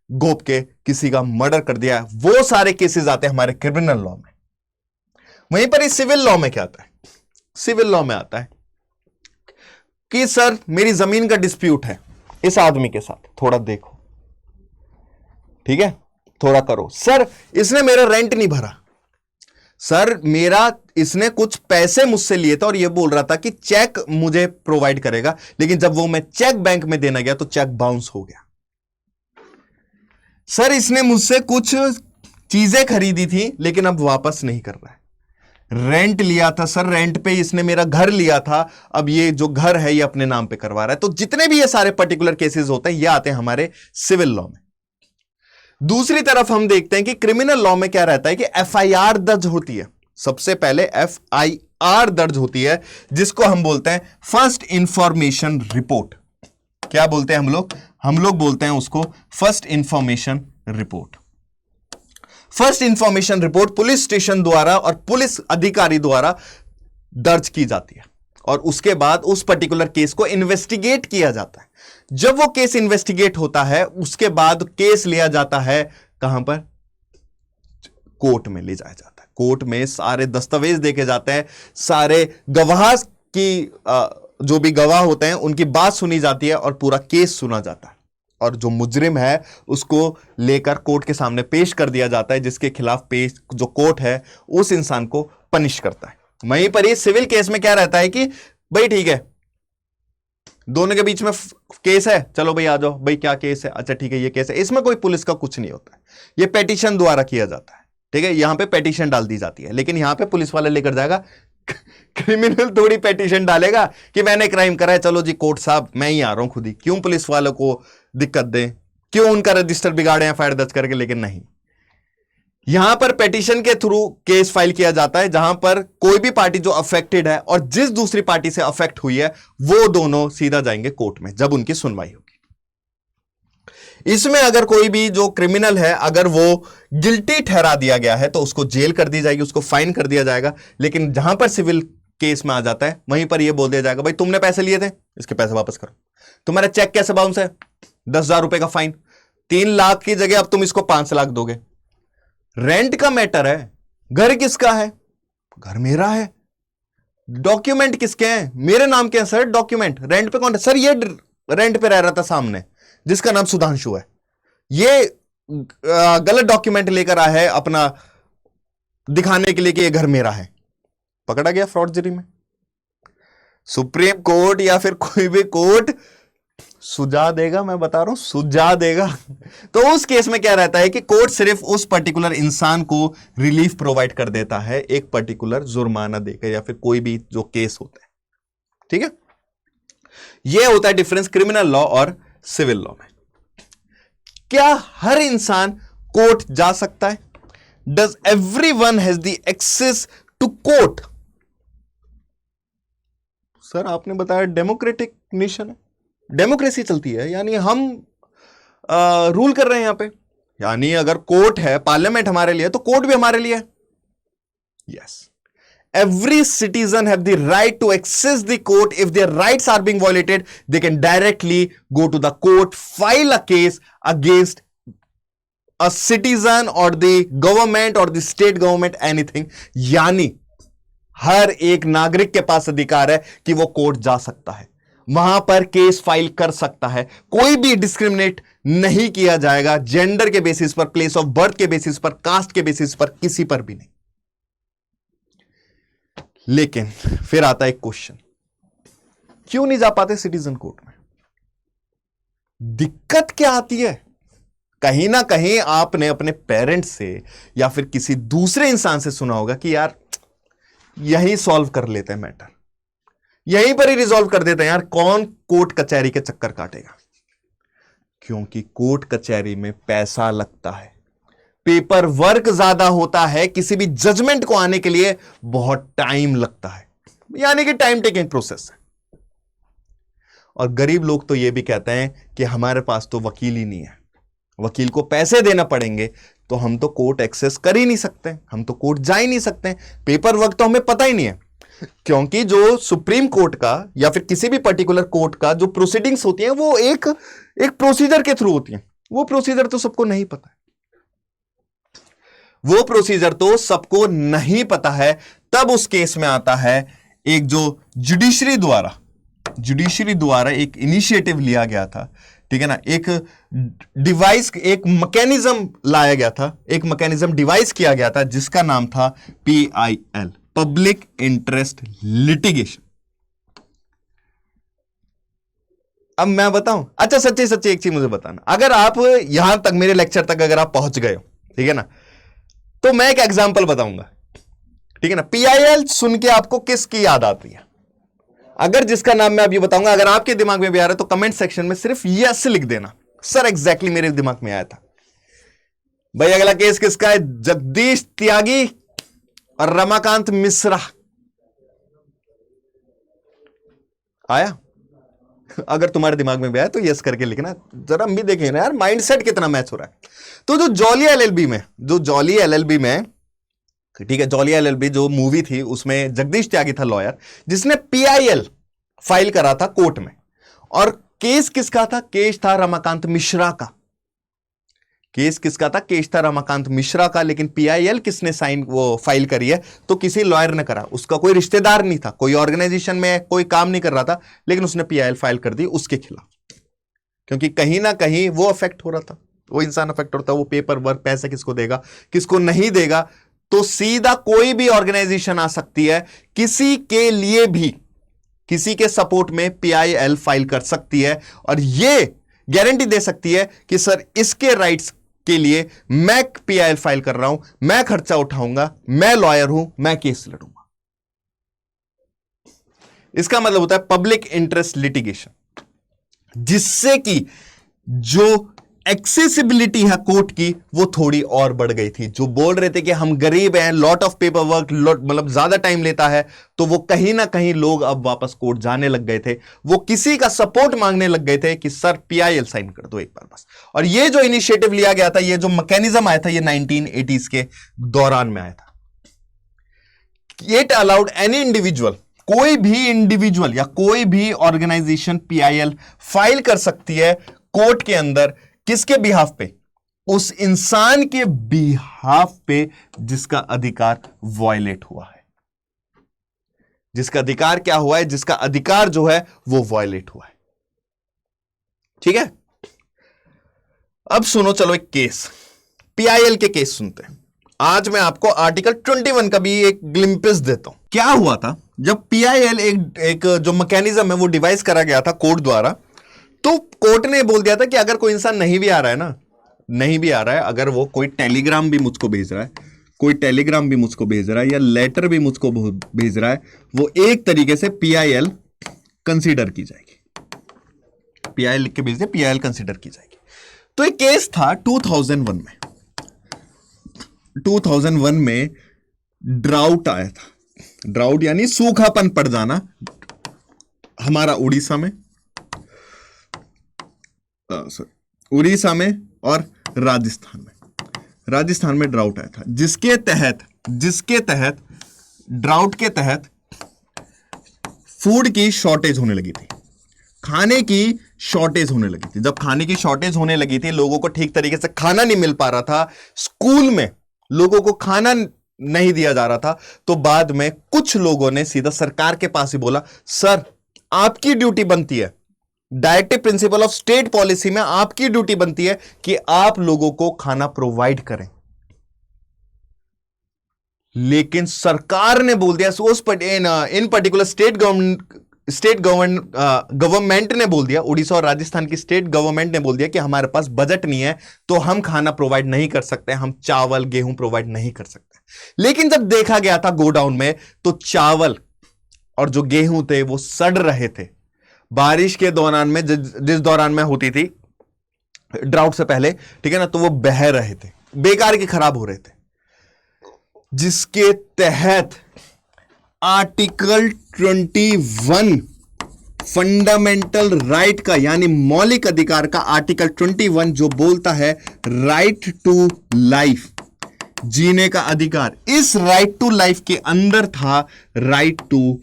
घोप के किसी का मर्डर कर दिया है, वो सारे केसेस आते हैं हमारे क्रिमिनल लॉ में। वहीं पर इस सिविल लॉ में क्या आता है? सिविल लॉ में आता है कि सर मेरी जमीन का डिस्प्यूट है इस आदमी के साथ, थोड़ा देखो, ठीक है, थोड़ा करो। सर इसने मेरा रेंट नहीं भरा, सर इसने कुछ पैसे मुझसे लिए थे और ये बोल रहा था कि चेक मुझे प्रोवाइड करेगा, लेकिन जब वो मैं चेक बैंक में देना गया तो चेक बाउंस हो गया। सर इसने मुझसे कुछ चीजें खरीदी थी लेकिन अब वापस नहीं कर रहा है। रेंट लिया था सर, रेंट पे इसने मेरा घर लिया था, अब ये जो घर है ये अपने नाम पे करवा रहा है। तो जितने भी ये सारे पर्टिकुलर केसेस होते हैं ये आते हैं हमारे सिविल लॉ में। दूसरी तरफ हम देखते हैं कि क्रिमिनल लॉ में क्या रहता है कि एफआईआर दर्ज होती है। सबसे पहले एफआईआर दर्ज होती है, जिसको हम बोलते हैं फर्स्ट इंफॉर्मेशन रिपोर्ट। क्या बोलते हैं हम लोग बोलते हैं उसको first information report. First information report police station द्वारा और पुलिस अधिकारी द्वारा दर्ज की जाती है, और उसके बाद उस पर्टिकुलर केस को इन्वेस्टिगेट किया जाता है। जब वो केस इन्वेस्टिगेट होता है उसके बाद केस लिया जाता है कहां पर? कोर्ट में ले जाया जाता है। कोर्ट में सारे दस्तावेज देखे जाते हैं, सारे गवाह की जो भी गवाह होते हैं उनकी बात सुनी जाती है और पूरा केस सुना जाता है, और जो मुजरिम है उसको लेकर कोर्ट के सामने पेश कर दिया जाता है, जिसके खिलाफ जो कोर्ट है उस इंसान को पनिश करता है। वहीं पर ये सिविल केस में क्या रहता है कि भाई ठीक है, दोनों के बीच में केस है, चलो भाई आ जाओ भाई, क्या केस है, अच्छा ठीक है ये केस है। इसमें कोई पुलिस का कुछ नहीं होता है, ये पेटिशन द्वारा किया जाता है। ठीक है, यहां पे पेटिशन डाल दी जाती है, लेकिन यहां पे पुलिस वाला लेकर जाएगा। क्रिमिनल थोड़ी पेटिशन डालेगा कि मैंने क्राइम करा है, चलो जी कोर्ट साहब मैं ही आ रहा हूं खुद ही, क्यों पुलिस वालों को दिक्कत दें, क्यों उनका रजिस्टर बिगाड़े एफआईआर दर्ज करके। लेकिन नहीं, यहां पर पेटिशन के थ्रू केस फाइल किया जाता है, जहां पर कोई भी पार्टी जो अफेक्टेड है और जिस दूसरी पार्टी से अफेक्ट हुई है वो दोनों सीधा जाएंगे कोर्ट में जब उनकी सुनवाई होगी। इसमें अगर कोई भी जो क्रिमिनल है अगर वो गिल्टी ठहरा दिया गया है तो उसको जेल कर दी जाएगी, उसको फाइन कर दिया जाएगा। लेकिन जहां पर सिविल केस में आ जाता है वहीं पर यह बोल दिया जाएगा भाई तुमने पैसे लिए थे, इसके पैसे वापस करो, तुम्हारा चेक कैसे बाउंस है, 10,000 रुपए का फाइन, 3 लाख की जगह अब तुम इसको 5 लाख दोगे। रेंट का मैटर है, घर किसका है? घर मेरा है। डॉक्यूमेंट किसके हैं? मेरे नाम के हैं सर डॉक्यूमेंट। रेंट पे कौन है? सर ये रेंट पे रह रहा था सामने, जिसका नाम सुधांशु है, ये गलत डॉक्यूमेंट लेकर आया है अपना दिखाने के लिए कि ये घर मेरा है। पकड़ा गया फ्रॉडजरी में। सुप्रीम कोर्ट या फिर कोई भी कोर्ट सुझा देगा, मैं बता रहा हूं सुझा देगा। तो उस केस में क्या रहता है कि कोर्ट सिर्फ उस पर्टिकुलर इंसान को रिलीफ प्रोवाइड कर देता है, एक पर्टिकुलर जुर्माना देकर, या फिर कोई भी जो केस होता है। ठीक है, यह होता है डिफरेंस क्रिमिनल लॉ और सिविल लॉ में। क्या हर इंसान कोर्ट जा सकता है? Does everyone has the access to court? Sir आपने बताया डेमोक्रेटिक नेशन है, डेमोक्रेसी चलती है, यानी हम रूल कर रहे हैं यहां पे, यानी अगर कोर्ट है, पार्लियामेंट हमारे लिए, तो कोर्ट भी हमारे लिए है। Yes, every citizen have the right to access the court. If their rights are being violated, they can directly go to the court, file a case against a citizen or the government or the state government, anything. यानी हर एक नागरिक के पास अधिकार है कि वो court जा सकता है, वहां पर केस फाइल कर सकता है। कोई भी डिस्क्रिमिनेट नहीं किया जाएगा, जेंडर के बेसिस पर, प्लेस ऑफ बर्थ के बेसिस पर, कास्ट के बेसिस पर, किसी पर भी नहीं। लेकिन फिर आता है एक क्वेश्चन, क्यों नहीं जा पाते सिटीजन कोर्ट में? दिक्कत क्या आती है? कहीं ना कहीं आपने अपने पेरेंट्स से या फिर किसी दूसरे इंसान से सुना होगा कि यार यहीं सॉल्व कर लेते हैं मैटर, यहीं पर ही रिजॉल्व कर देते हैं यार, कौन कोर्ट कचहरी के चक्कर काटेगा। क्योंकि कोर्ट कचहरी में पैसा लगता है, पेपर वर्क ज्यादा होता है, किसी भी जजमेंट को आने के लिए बहुत टाइम लगता है, यानी कि टाइम टेकिंग प्रोसेस है। और गरीब लोग तो यह भी कहते हैं कि हमारे पास तो वकील ही नहीं है, वकील को पैसे देना पड़ेंगे, तो हम तो कोर्ट एक्सेस कर ही नहीं सकते, हम तो कोर्ट जा ही नहीं सकते, पेपर वर्क तो हमें पता ही नहीं है। क्योंकि जो सुप्रीम कोर्ट का या फिर किसी भी पर्टिकुलर कोर्ट का जो प्रोसीडिंग्स होती हैं वो एक प्रोसीजर के थ्रू होती हैं, वो प्रोसीजर तो सबको नहीं पता है, वो प्रोसीजर तो सबको नहीं पता है। तब उस केस में आता है एक जो जुडिशरी द्वारा एक इनिशिएटिव लिया गया था, ठीक है ना, एक डिवाइस, एक मैकेनिज्म लाया गया था, एक मैकेनिज्म डिवाइस किया गया था जिसका नाम था PIL, पब्लिक इंटरेस्ट लिटिगेशन। अब मैं बताऊं, अच्छा सच्ची एक चीज मुझे बताना, अगर आप यहां तक मेरे लेक्चर तक अगर आप पहुंच गए हो, ठीक है ना, तो मैं एक एग्जांपल बताऊंगा, ठीक है ना। PIL सुन के आपको किसकी याद आती है? अगर जिसका नाम मैं अभी बताऊंगा, अगर आपके दिमाग में भी आ रहा है तो कमेंट सेक्शन में सिर्फ यस लिख देना, सर एग्जैक्टली मेरे दिमाग में आया था। भाई अगला केस किसका है? जगदीश त्यागी और रमाकांत मिश्रा। आया? अगर तुम्हारे दिमाग में भी आया तो यस करके लिखना, जरा हम भी देखें ना यार माइंडसेट कितना मैच हो रहा है। तो जो जॉली LLB में, ठीक है, जॉली LLB जो मूवी थी उसमें जगदीश त्यागी था लॉयर, जिसने PIL फाइल करा था कोर्ट में। और केस किसका था? केस था रमाकांत मिश्रा का। केस था रमाकांत मिश्रा का, लेकिन PIL किसने फाइल करी है? तो किसी लॉयर ने करा, उसका कोई रिश्तेदार नहीं था, कोई ऑर्गेनाइजेशन में कोई काम नहीं कर रहा था, लेकिन उसने PIL फाइल कर दी उसके खिलाफ, क्योंकि कहीं ना कहीं वो अफेक्ट हो रहा था, वो इंसान अफेक्ट होता है, वो पेपर वर्क पैसा किसको देगा किसको नहीं देगा। तो सीधा कोई भी ऑर्गेनाइजेशन आ सकती है, किसी के लिए भी, किसी के सपोर्ट में PIL फाइल कर सकती है, और ये गारंटी दे सकती है कि सर इसके राइट्स के लिए मैं PIL फाइल कर रहा हूं, मैं खर्चा उठाऊंगा, मैं लॉयर हूं, मैं केस लड़ूंगा। इसका मतलब होता है पब्लिक इंटरेस्ट लिटिगेशन, जिससे कि जो एक्सेसिबिलिटी है कोर्ट की वो थोड़ी और बढ़ गई थी। जो बोल रहे थे कि हम गरीब हैं, लॉट ऑफ पेपर वर्क, मतलब ज्यादा टाइम लेता है, तो वो कहीं ना कहीं लोग अब वापस कोर्ट जाने लग गए थे, वो किसी का सपोर्ट मांगने लग गए थे कि सर PIL साइन कर दो एक बार बस। और ये जो इनिशिएटिव लिया गया था, ये जो मैकेनिज्म आया था, ये 1980s के दौरान में आया था। इट अलाउड एनी इंडिविजुअल, कोई भी इंडिविजुअल या कोई भी ऑर्गेनाइजेशन PIL फाइल कर सकती है कोर्ट के अंदर। किसके बिहाफ पे? उस इंसान के बिहाफ पे जिसका अधिकार वायलेट हुआ है, जिसका अधिकार क्या हुआ है, जिसका अधिकार जो है वो वायलेट हुआ है, ठीक है। अब सुनो, चलो एक केस, PIL के केस सुनते हैं। आज मैं आपको आर्टिकल 21 का भी एक ग्लिम्पिस देता हूं। क्या हुआ था जब PIL एक जो मैकेनिज्म है वो डिवाइस करा गया था कोर्ट द्वारा, तो कोर्ट ने बोल दिया था कि अगर कोई इंसान नहीं भी आ रहा है ना, नहीं भी आ रहा है, अगर वो कोई टेलीग्राम भी मुझको भेज रहा है, कोई टेलीग्राम भी मुझको भेज रहा है, या लेटर भी मुझको भेज रहा है, वो एक तरीके से PIL कंसीडर की जाएगी। PIL लिख के भेज दे, PIL कंसीडर की जाएगी। तो एक केस था 2001 में। 2001 में ड्राउट आया था, ड्राउट यानी सूखापन पड़ जाना, हमारा उड़ीसा में और राजस्थान में ड्राउट आया था, जिसके तहत ड्राउट के तहत फूड की शॉर्टेज होने लगी थी, खाने की शॉर्टेज होने लगी थी। जब खाने की शॉर्टेज होने लगी थी, लोगों को ठीक तरीके से खाना नहीं मिल पा रहा था, स्कूल में लोगों को खाना नहीं दिया जा रहा था, तो बाद में कुछ लोगों ने सीधा सरकार के पास ही बोला, सर आपकी ड्यूटी बनती है, directive principle of state policy में आपकी ड्यूटी बनती है कि आप लोगों को खाना प्रोवाइड करें। लेकिन सरकार ने बोल दिया, इन पर्टिकुलर स्टेट गवर्नमेंट ने बोल दिया, उड़ीसा और राजस्थान की स्टेट गवर्नमेंट ने बोल दिया कि हमारे पास बजट नहीं है, तो हम खाना प्रोवाइड नहीं कर सकते, हम चावल गेहूं प्रोवाइड नहीं कर सकते। लेकिन जब देखा गया था गोडाउन में, तो चावल और जो गेहूं थे वो सड़ रहे थे। बारिश के दौरान में, जिस दौरान में होती थी, ड्राउट से पहले, ठीक है ना, तो वो बह रहे थे, बेकार के खराब हो रहे थे, जिसके तहत आर्टिकल 21 फंडामेंटल राइट का, यानी मौलिक अधिकार का आर्टिकल 21 जो बोलता है राइट टू लाइफ, जीने का अधिकार, इस राइट टू लाइफ के अंदर था राइट टू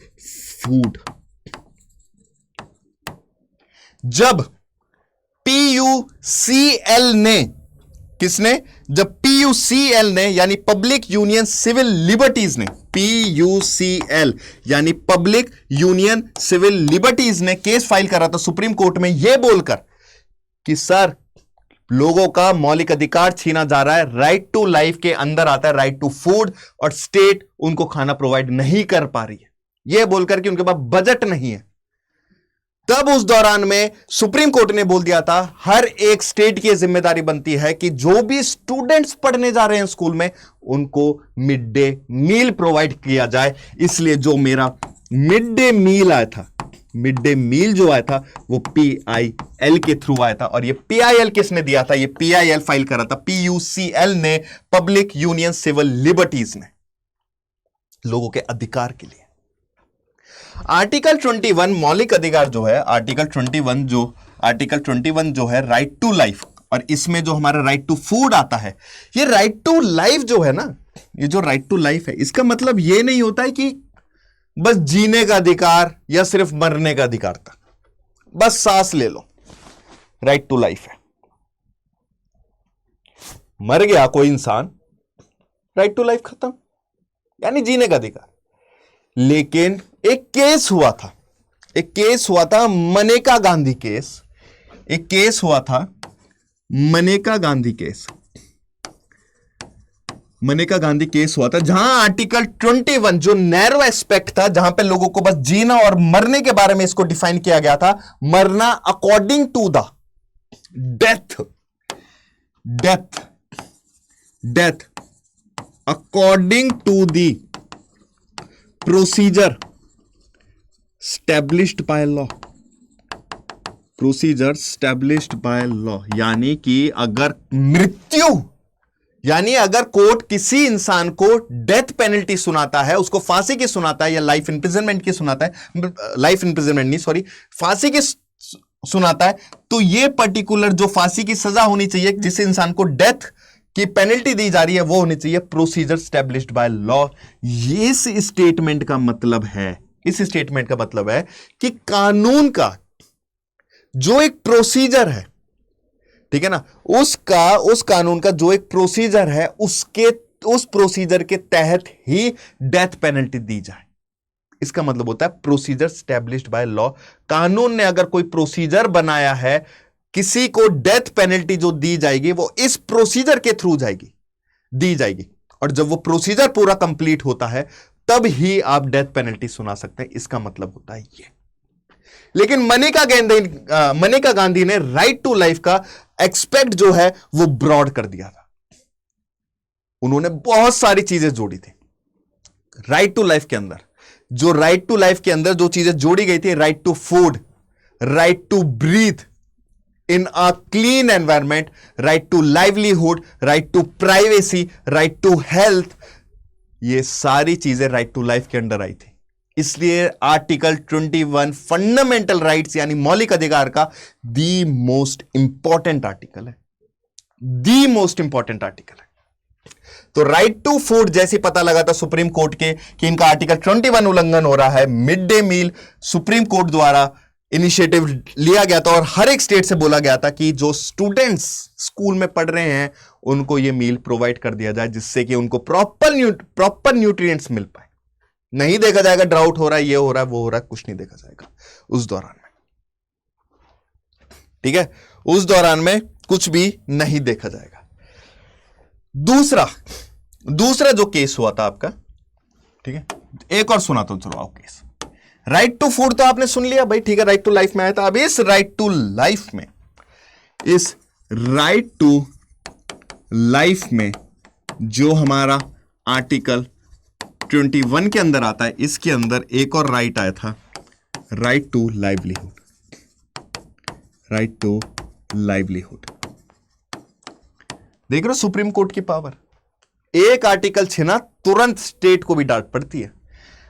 फूड। जब PUCL ने, किसने, जब PUCL ने यानी पब्लिक यूनियन सिविल लिबर्टीज ने, PUCL यानी पब्लिक यूनियन सिविल लिबर्टीज ने केस फाइल करा था सुप्रीम कोर्ट में यह बोलकर कि सर लोगों का मौलिक अधिकार छीना जा रहा है, राइट टू लाइफ के अंदर आता है राइट टू फूड, और स्टेट उनको खाना प्रोवाइड नहीं कर पा रही है, यह बोलकर कि उनके पास बजट नहीं है। तब उस दौरान में सुप्रीम कोर्ट ने बोल दिया था हर एक स्टेट की जिम्मेदारी बनती है कि जो भी स्टूडेंट्स पढ़ने जा रहे हैं स्कूल में उनको मिड डे मील प्रोवाइड किया जाए। इसलिए जो मेरा मिड डे मील आया था, मिड डे मील जो आया था वो PIL के थ्रू आया था, और ये PIL किसने दिया था, ये PIL फाइल करा था PUCL ने, पब्लिक यूनियन सिविल लिबर्टीज ने, लोगों के अधिकार के लिए। आर्टिकल 21 मौलिक अधिकार जो है, आर्टिकल 21 जो है राइट टू लाइफ, और इसमें जो हमारा राइट टू फूड आता है, ये राइट टू लाइफ जो है ना, ये जो राइट टू लाइफ है, इसका मतलब ये नहीं होता है कि बस जीने का अधिकार या सिर्फ मरने का अधिकार था, बस सांस ले लो, राइट टू लाइफ है। मर गया कोई इंसान, राइट टू लाइफ खत्म, यानी जीने का अधिकार। लेकिन एक केस हुआ था, एक केस हुआ था मनेका गांधी केस, एक केस हुआ था मनेका गांधी केस, मनेका गांधी केस हुआ था, जहां आर्टिकल 21 जो नैरो एस्पेक्ट था, जहां पे लोगों को बस जीना और मरने के बारे में इसको डिफाइन किया गया था, मरना according to the death, death, death according to the procedure established by law, procedure established by law, यानी कि अगर मृत्यु, यानी अगर कोर्ट किसी इंसान को डेथ पेनल्टी सुनाता है, उसको फांसी की सुनाता है या लाइफ इंप्रिजनमेंट की सुनाता है, लाइफ इंप्रिजनमेंट नहीं सॉरी, फांसी की सुनाता है, तो ये पर्टिकुलर जो फांसी की सजा होनी चाहिए, जिस इंसान को डेथ की पेनल्टी दी जा रही है, वो होनी चाहिए प्रोसीजर स्टैब्लिश्ड बाय लॉ। ये इस स्टेटमेंट का मतलब है, इस स्टेटमेंट का मतलब है कि कानून का जो एक प्रोसीजर है, ठीक है ना, उसका, उस कानून का जो एक प्रोसीजर है, उसके, उस प्रोसीजर के तहत ही डेथ पेनल्टी दी जाए। इसका मतलब होता है प्रोसीजर स्टैब्लिश्ड बाय लॉ। कानून ने अगर कोई प्रोसीजर बनाया है, किसी को डेथ पेनल्टी जो दी जाएगी वो इस प्रोसीजर के थ्रू जाएगी, दी जाएगी, और जब वो प्रोसीजर पूरा कंप्लीट होता है तब ही आप डेथ पेनल्टी सुना सकते हैं। इसका मतलब होता है ये। लेकिन मनेका गांधी ने राइट टू लाइफ का एक्सपेक्ट जो है वो ब्रॉड कर दिया था। उन्होंने बहुत सारी चीजें जोड़ी थी राइट टू लाइफ के अंदर। जो राइट टू लाइफ के अंदर जो चीजें जोड़ी गई थी, right to food, right to breathe in a clean environment, right to livelihood, right to privacy, right to health, ये सारी चीजें राइट टू लाइफ के अंडर आई थी। इसलिए आर्टिकल 21 फंडामेंटल राइट्स यानी मौलिक अधिकार का दी मोस्ट इंपॉर्टेंट आर्टिकल है, दी मोस्ट इंपॉर्टेंट आर्टिकल है। तो राइट टू फूड जैसे पता लगा था सुप्रीम कोर्ट के कि इनका आर्टिकल 21 उल्लंघन हो रहा है, mid day meal supreme court द्वारा इनिशिएटिव लिया गया था और हर एक स्टेट से बोला गया था कि जो स्टूडेंट्स स्कूल में पढ़ रहे हैं उनको ये मील प्रोवाइड कर दिया जाए, जिससे कि उनको प्रॉपर न्यूट्रिएंट्स मिल पाए। नहीं देखा जाएगा ड्राउट हो रहा है, ये हो रहा है, वो हो रहा है, कुछ नहीं देखा जाएगा उस दौरान में, ठीक है, उस दौरान में कुछ भी नहीं देखा जाएगा। दूसरा जो केस हुआ था आपका, ठीक है, एक और सुना तो चलो आओ केस। राइट टू फूड तो आपने सुन लिया भाई, ठीक है, राइट टू लाइफ में आया था। अब इस राइट टू लाइफ में, इस राइट टू लाइफ में जो हमारा आर्टिकल 21 के अंदर आता है, इसके अंदर एक और राइट आया था, right to livelihood, right to livelihood. देख रहे हो सुप्रीम कोर्ट की पावर, एक आर्टिकल छिना तुरंत स्टेट को भी डांट पड़ती है।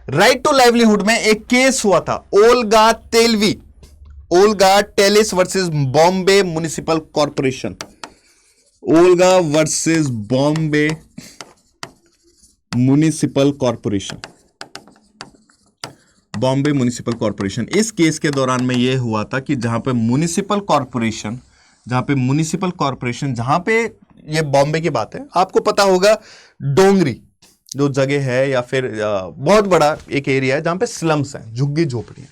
राइट टू लाइवलीहुड में एक केस हुआ था, Olga Tellis versus Bombay municipal corporation, Olga versus Bombay municipal corporation, Bombay municipal corporation. इस केस के दौरान में यह हुआ था कि जहां पे म्युनिसिपल कॉर्पोरेशन, जहां पे ये बॉम्बे की बात है, आपको पता होगा डोंगरी जो जगह है या फिर बहुत बड़ा एक एरिया है जहां पे स्लम्स हैं, झुग्गी झोपड़ियां।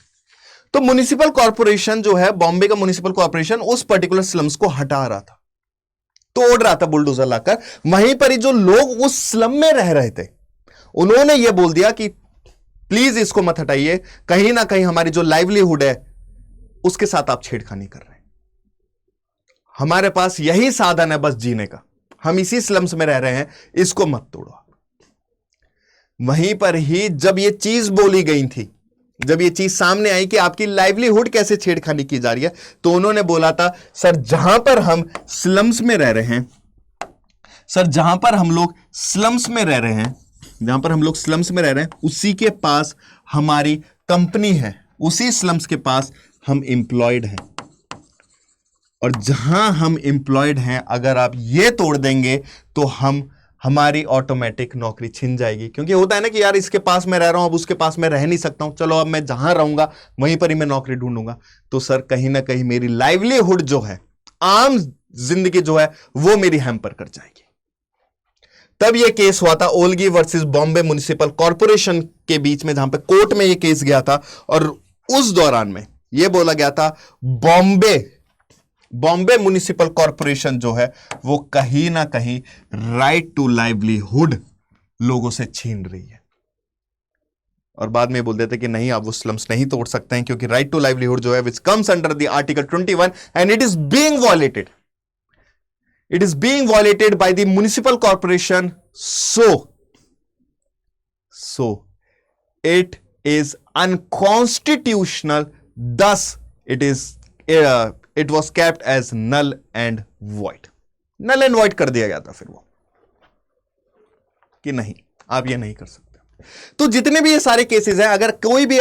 तो म्युनिसिपल कॉर्पोरेशन जो है, बॉम्बे का म्युनिसिपल कॉर्पोरेशन उस पर्टिकुलर स्लम्स को हटा रहा था, तोड़ रहा था बुलडोजर लाकर। वहीं पर ही जो लोग उस स्लम में रह रहे थे उन्होंने यह बोल दिया कि प्लीज इसको मत हटाइए, कहीं ना कहीं हमारी जो लाइवलीहुड है उसके साथ आप छेड़खानी कर रहे हैं, हमारे पास यही साधन है बस जीने का, हम इसी स्लम्स में रह रहे हैं, इसको मत तोड़ो। वहीं पर ही जब यह चीज बोली गई थी, जब यह चीज सामने आई कि आपकी लाइवलीहुड कैसे छेड़खानी की जा रही है, तो उन्होंने बोला था सर जहां पर हम स्लम्स में रह रहे हैं, सर जहां पर हम लोग स्लम्स में रह रहे हैं, जहां पर हम लोग स्लम्स में रह रहे हैं उसी के पास हमारी कंपनी है, उसी स्लम्स के पास हम एम्प्लॉयड हैं, और जहां हम एम्प्लॉयड हैं अगर आप ये तोड़ देंगे तो हमारी ऑटोमेटिक नौकरी छिन जाएगी। क्योंकि होता है ना कि यार इसके पास मैं रह रहा हूं, अब उसके पास मैं रह नहीं सकता हूं, चलो अब मैं जहां रहूंगा वहीं पर ही मैं नौकरी ढूंढूंगा। तो सर कहीं ना कहीं मेरी लाइवलीहुड जो है, आम जिंदगी जो है, वो मेरी हैम्पर कर जाएगी। तब यह केस हुआ था ओल्गी वर्सेस बॉम्बे म्युनिसिपल कॉर्पोरेशन के बीच में, जहां पे कोर्ट में यह केस गया था, और उस दौरान में यह बोला गया था बॉम्बे म्युनिसिपल कॉर्पोरेशन जो है वो कहीं ना कहीं राइट टू लाइवलीहुड लोगों से छीन रही है। और बाद में बोल देते कि नहीं, आप वो स्लम्स नहीं तोड़ सकते हैं क्योंकि राइट टू लाइवलीहुड जो है which comes under the article 21 and it is being violated, it is being violated by the municipal corporation, so it is unconstitutional, thus it was kept as null and void कर दिया गया था फिर वो कि नहीं, आप ये नहीं कर सकते। तो जितने भी ये सारे केसेस हैं, अगर कोई भी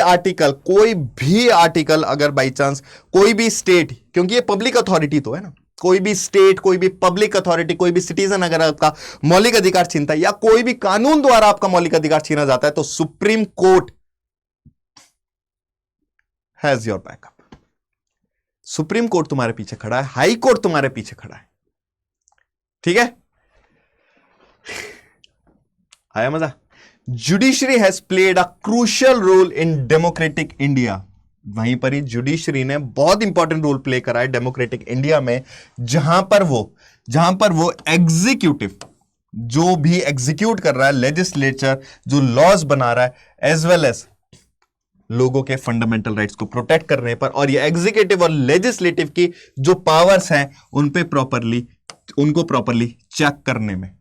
आर्टिकल अगर बाई चांस कोई भी स्टेट, क्योंकि ये पब्लिक अथॉरिटी तो है ना, कोई भी स्टेट, कोई भी पब्लिक अथॉरिटी, कोई भी सिटीजन अगर आपका मौलिक अधिकार छीनता है या कोई भी कानून द्वारा आपका मौलिक अधिकार छीना जाता है, तो supreme court has your backup. Supreme court तुम्हारे पीछे खड़ा है, हाई कोर्ट तुम्हारे पीछे खड़ा है, ठीक है। आया मजा? Judiciary has played a crucial role in democratic India. वहीं पर ही जुडिशरी ने बहुत इंपॉर्टेंट रोल प्ले करा है डेमोक्रेटिक इंडिया में, जहां पर वो एग्जीक्यूटिव जो भी एग्जीक्यूट कर रहा है, लेजिस्लेचर जो लॉज बना रहा है, एज वेल एज लोगों के फंडामेंटल राइट्स को प्रोटेक्ट करने पर, और ये एग्जीक्यूटिव और लेजिस्लेटिव की जो पावर्स हैं उनको प्रॉपरली चेक करने में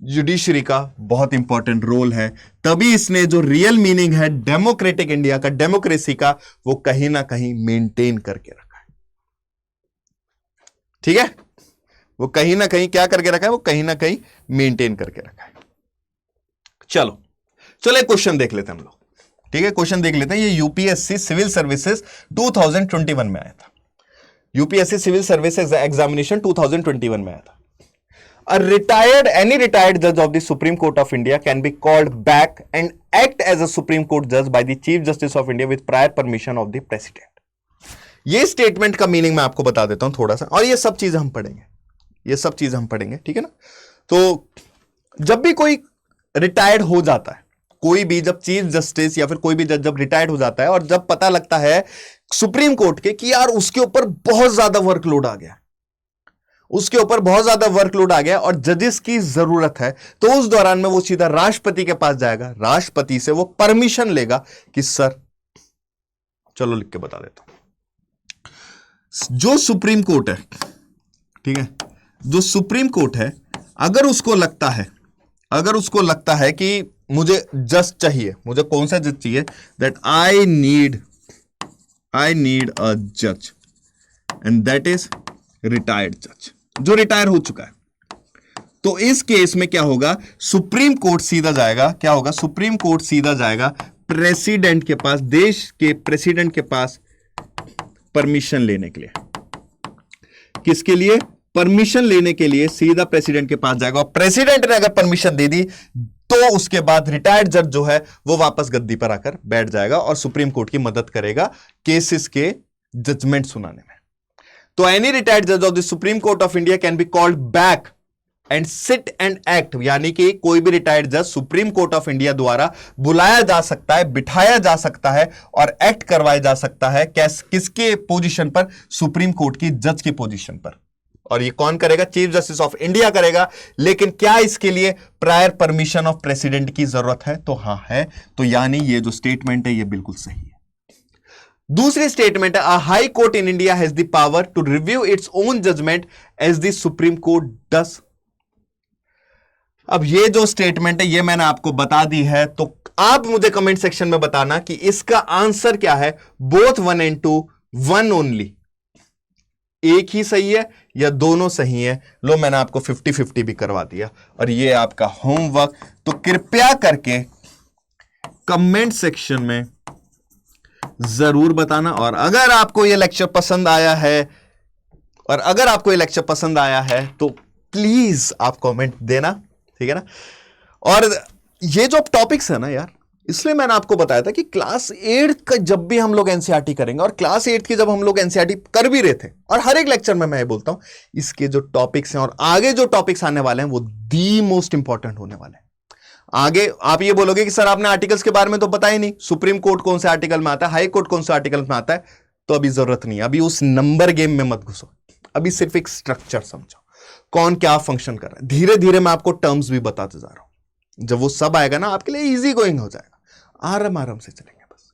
जुडिशरी का बहुत इंपॉर्टेंट रोल है। तभी इसने जो रियल मीनिंग है डेमोक्रेटिक इंडिया का, डेमोक्रेसी का, वो कहीं ना कहीं मेंटेन करके रखा है, ठीक है। वो कहीं ना कहीं क्या करके रखा है, वो कहीं ना कहीं मेंटेन करके रखा है। चलो एक क्वेश्चन देख लेते हैं हम लोग, ठीक है। क्वेश्चन देख लेते हैं, ये यूपीएससी सिविल सर्विसेज 2021 में आया था, यूपीएससी सिविल सर्विसेज एग्जामिनेशन 2021 में आया था। Any retired judge of the Supreme Court of India can be called back and act as a Supreme Court judge by the Chief Justice of India with prior permission of the President. ये statement का meaning मैं आपको बता देता हूं थोड़ा सा, और ये सब चीजें हम पढ़ेंगे, ठीक है ना। तो जब भी कोई रिटायर्ड हो जाता है, कोई भी जब चीफ जस्टिस या फिर कोई भी जज जब रिटायर्ड हो जाता है, और जब पता लगता है सुप्रीम कोर्ट के कि यार उसके ऊपर बहुत ज्यादा वर्कलोड आ गया, और जजेस की जरूरत है, तो उस दौरान में वो सीधा राष्ट्रपति के पास जाएगा, राष्ट्रपति से वो परमिशन लेगा कि सर, चलो लिख के बता देता हूं, जो सुप्रीम कोर्ट है, ठीक है, जो सुप्रीम कोर्ट है, अगर उसको लगता है कि मुझे जज चाहिए, मुझे कौन सा जज चाहिए, दैट आई नीड अ जज एंड दैट इज रिटायर्ड जज, जो रिटायर हो चुका है, तो इस केस में क्या होगा, सुप्रीम कोर्ट सीधा जाएगा, क्या होगा, सुप्रीम कोर्ट सीधा जाएगा प्रेसिडेंट के पास, देश के प्रेसिडेंट के पास परमिशन लेने के लिए। किसके लिए, परमिशन लेने के लिए सीधा प्रेसिडेंट के पास जाएगा, और प्रेसिडेंट ने अगर परमिशन दे दी तो उसके बाद रिटायर्ड जज जो है वो वापस गद्दी पर आकर बैठ जाएगा और सुप्रीम कोर्ट की मदद करेगा केसेस के जजमेंट सुनाने में। तो एनी रिटायर्ड जज of the supreme court of India can be called back and sit and act, यानी कि कोई भी रिटायर्ड जज सुप्रीम कोर्ट ऑफ इंडिया द्वारा बुलाया जा सकता है, बिठाया जा सकता है और एक्ट करवाया जा सकता है। किसके पोजीशन पर, सुप्रीम कोर्ट की जज की पोजीशन पर। और ये कौन करेगा, चीफ जस्टिस ऑफ इंडिया करेगा। लेकिन क्या इसके लिए प्रायर परमिशन ऑफ प्रेसिडेंट की जरूरत है, तो हां है। तो यानी ये जो स्टेटमेंट है ये बिल्कुल सही है। दूसरी स्टेटमेंट है, a high court in India has the power to review its own judgment as the supreme court does. अब ये जो स्टेटमेंट है ये मैंने आपको बता दी है, तो आप मुझे कमेंट सेक्शन में बताना कि इसका आंसर क्या है। बोथ 1 and 2, वन ओनली, एक ही सही है या दोनों सही है। लो मैंने आपको 50-50 भी करवा दिया, और ये आपका होमवर्क। तो कृपया करके कमेंट सेक्शन में जरूर बताना। और अगर आपको ये लेक्चर पसंद आया है, तो प्लीज आप कमेंट देना, ठीक है ना। और ये जो टॉपिक्स है ना यार, इसलिए मैंने आपको बताया था कि क्लास 8 का जब भी हम लोग एनसीईआरटी करेंगे, और क्लास 8 की जब हम लोग एनसीईआरटी कर भी रहे थे, और हर एक लेक्चर में मैं ये बोलता हूं इसके जो टॉपिक्स हैं और आगे जो टॉपिक्स आने वाले हैं वो दी मोस्ट इंपॉर्टेंट होने वाले हैं। आगे आप ये बोलोगे कि सर आपने आर्टिकल्स के बारे में तो बताया ही नहीं, सुप्रीम कोर्ट कौन से आर्टिकल में आता है, हाई कोर्ट कौन से आर्टिकल में आता है। तो अभी जरूरत नहीं, अभी उस नंबर गेम में मत घुसो, अभी सिर्फ एक स्ट्रक्चर समझो, कौन क्या फंक्शन कर रहा है। धीरे धीरे मैं आपको टर्म्स भी बताते जा रहा हूं, जब वो सब आएगा ना आपके लिए इजी गोइंग हो जाएगा, आराम से चलेंगे बस,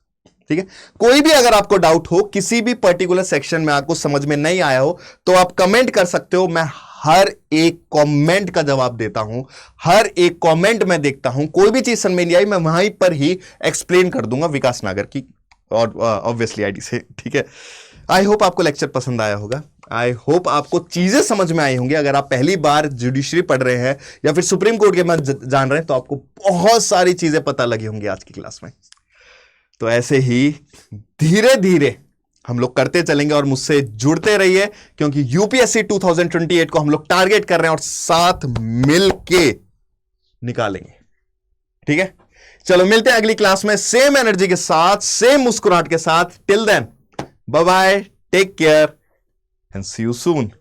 ठीक है। कोई भी अगर आपको डाउट हो, किसी भी पर्टिकुलर सेक्शन में आपको समझ में नहीं आया हो, तो आप कमेंट कर सकते हो। मैं हर एक कमेंट का जवाब देता हूं, हर एक कमेंट में देखता हूं। कोई भी चीज समझ में नहीं आई मैं वहीं पर ही एक्सप्लेन कर दूंगा, विकास नागर की और ऑब्वियसली आईडी से, ठीक है। आई होप आपको लेक्चर पसंद आया होगा, आई होप आपको चीजें समझ में आई होंगी। अगर आप पहली बार जुडिशरी पढ़ रहे हैं या फिर सुप्रीम कोर्ट के बारे में जान रहे हैं, तो आपको बहुत सारी चीजें पता लगी होंगी आज की क्लास में। तो ऐसे ही धीरे धीरे हम लोग करते चलेंगे, और मुझसे जुड़ते रहिए, क्योंकि यूपीएससी 2028 को हम लोग टारगेट कर रहे हैं और साथ मिलके निकालेंगे, ठीक है। चलो मिलते हैं अगली क्लास में, सेम एनर्जी के साथ, सेम मुस्कुराहट के साथ। Till then, bye bye, take care and see you soon.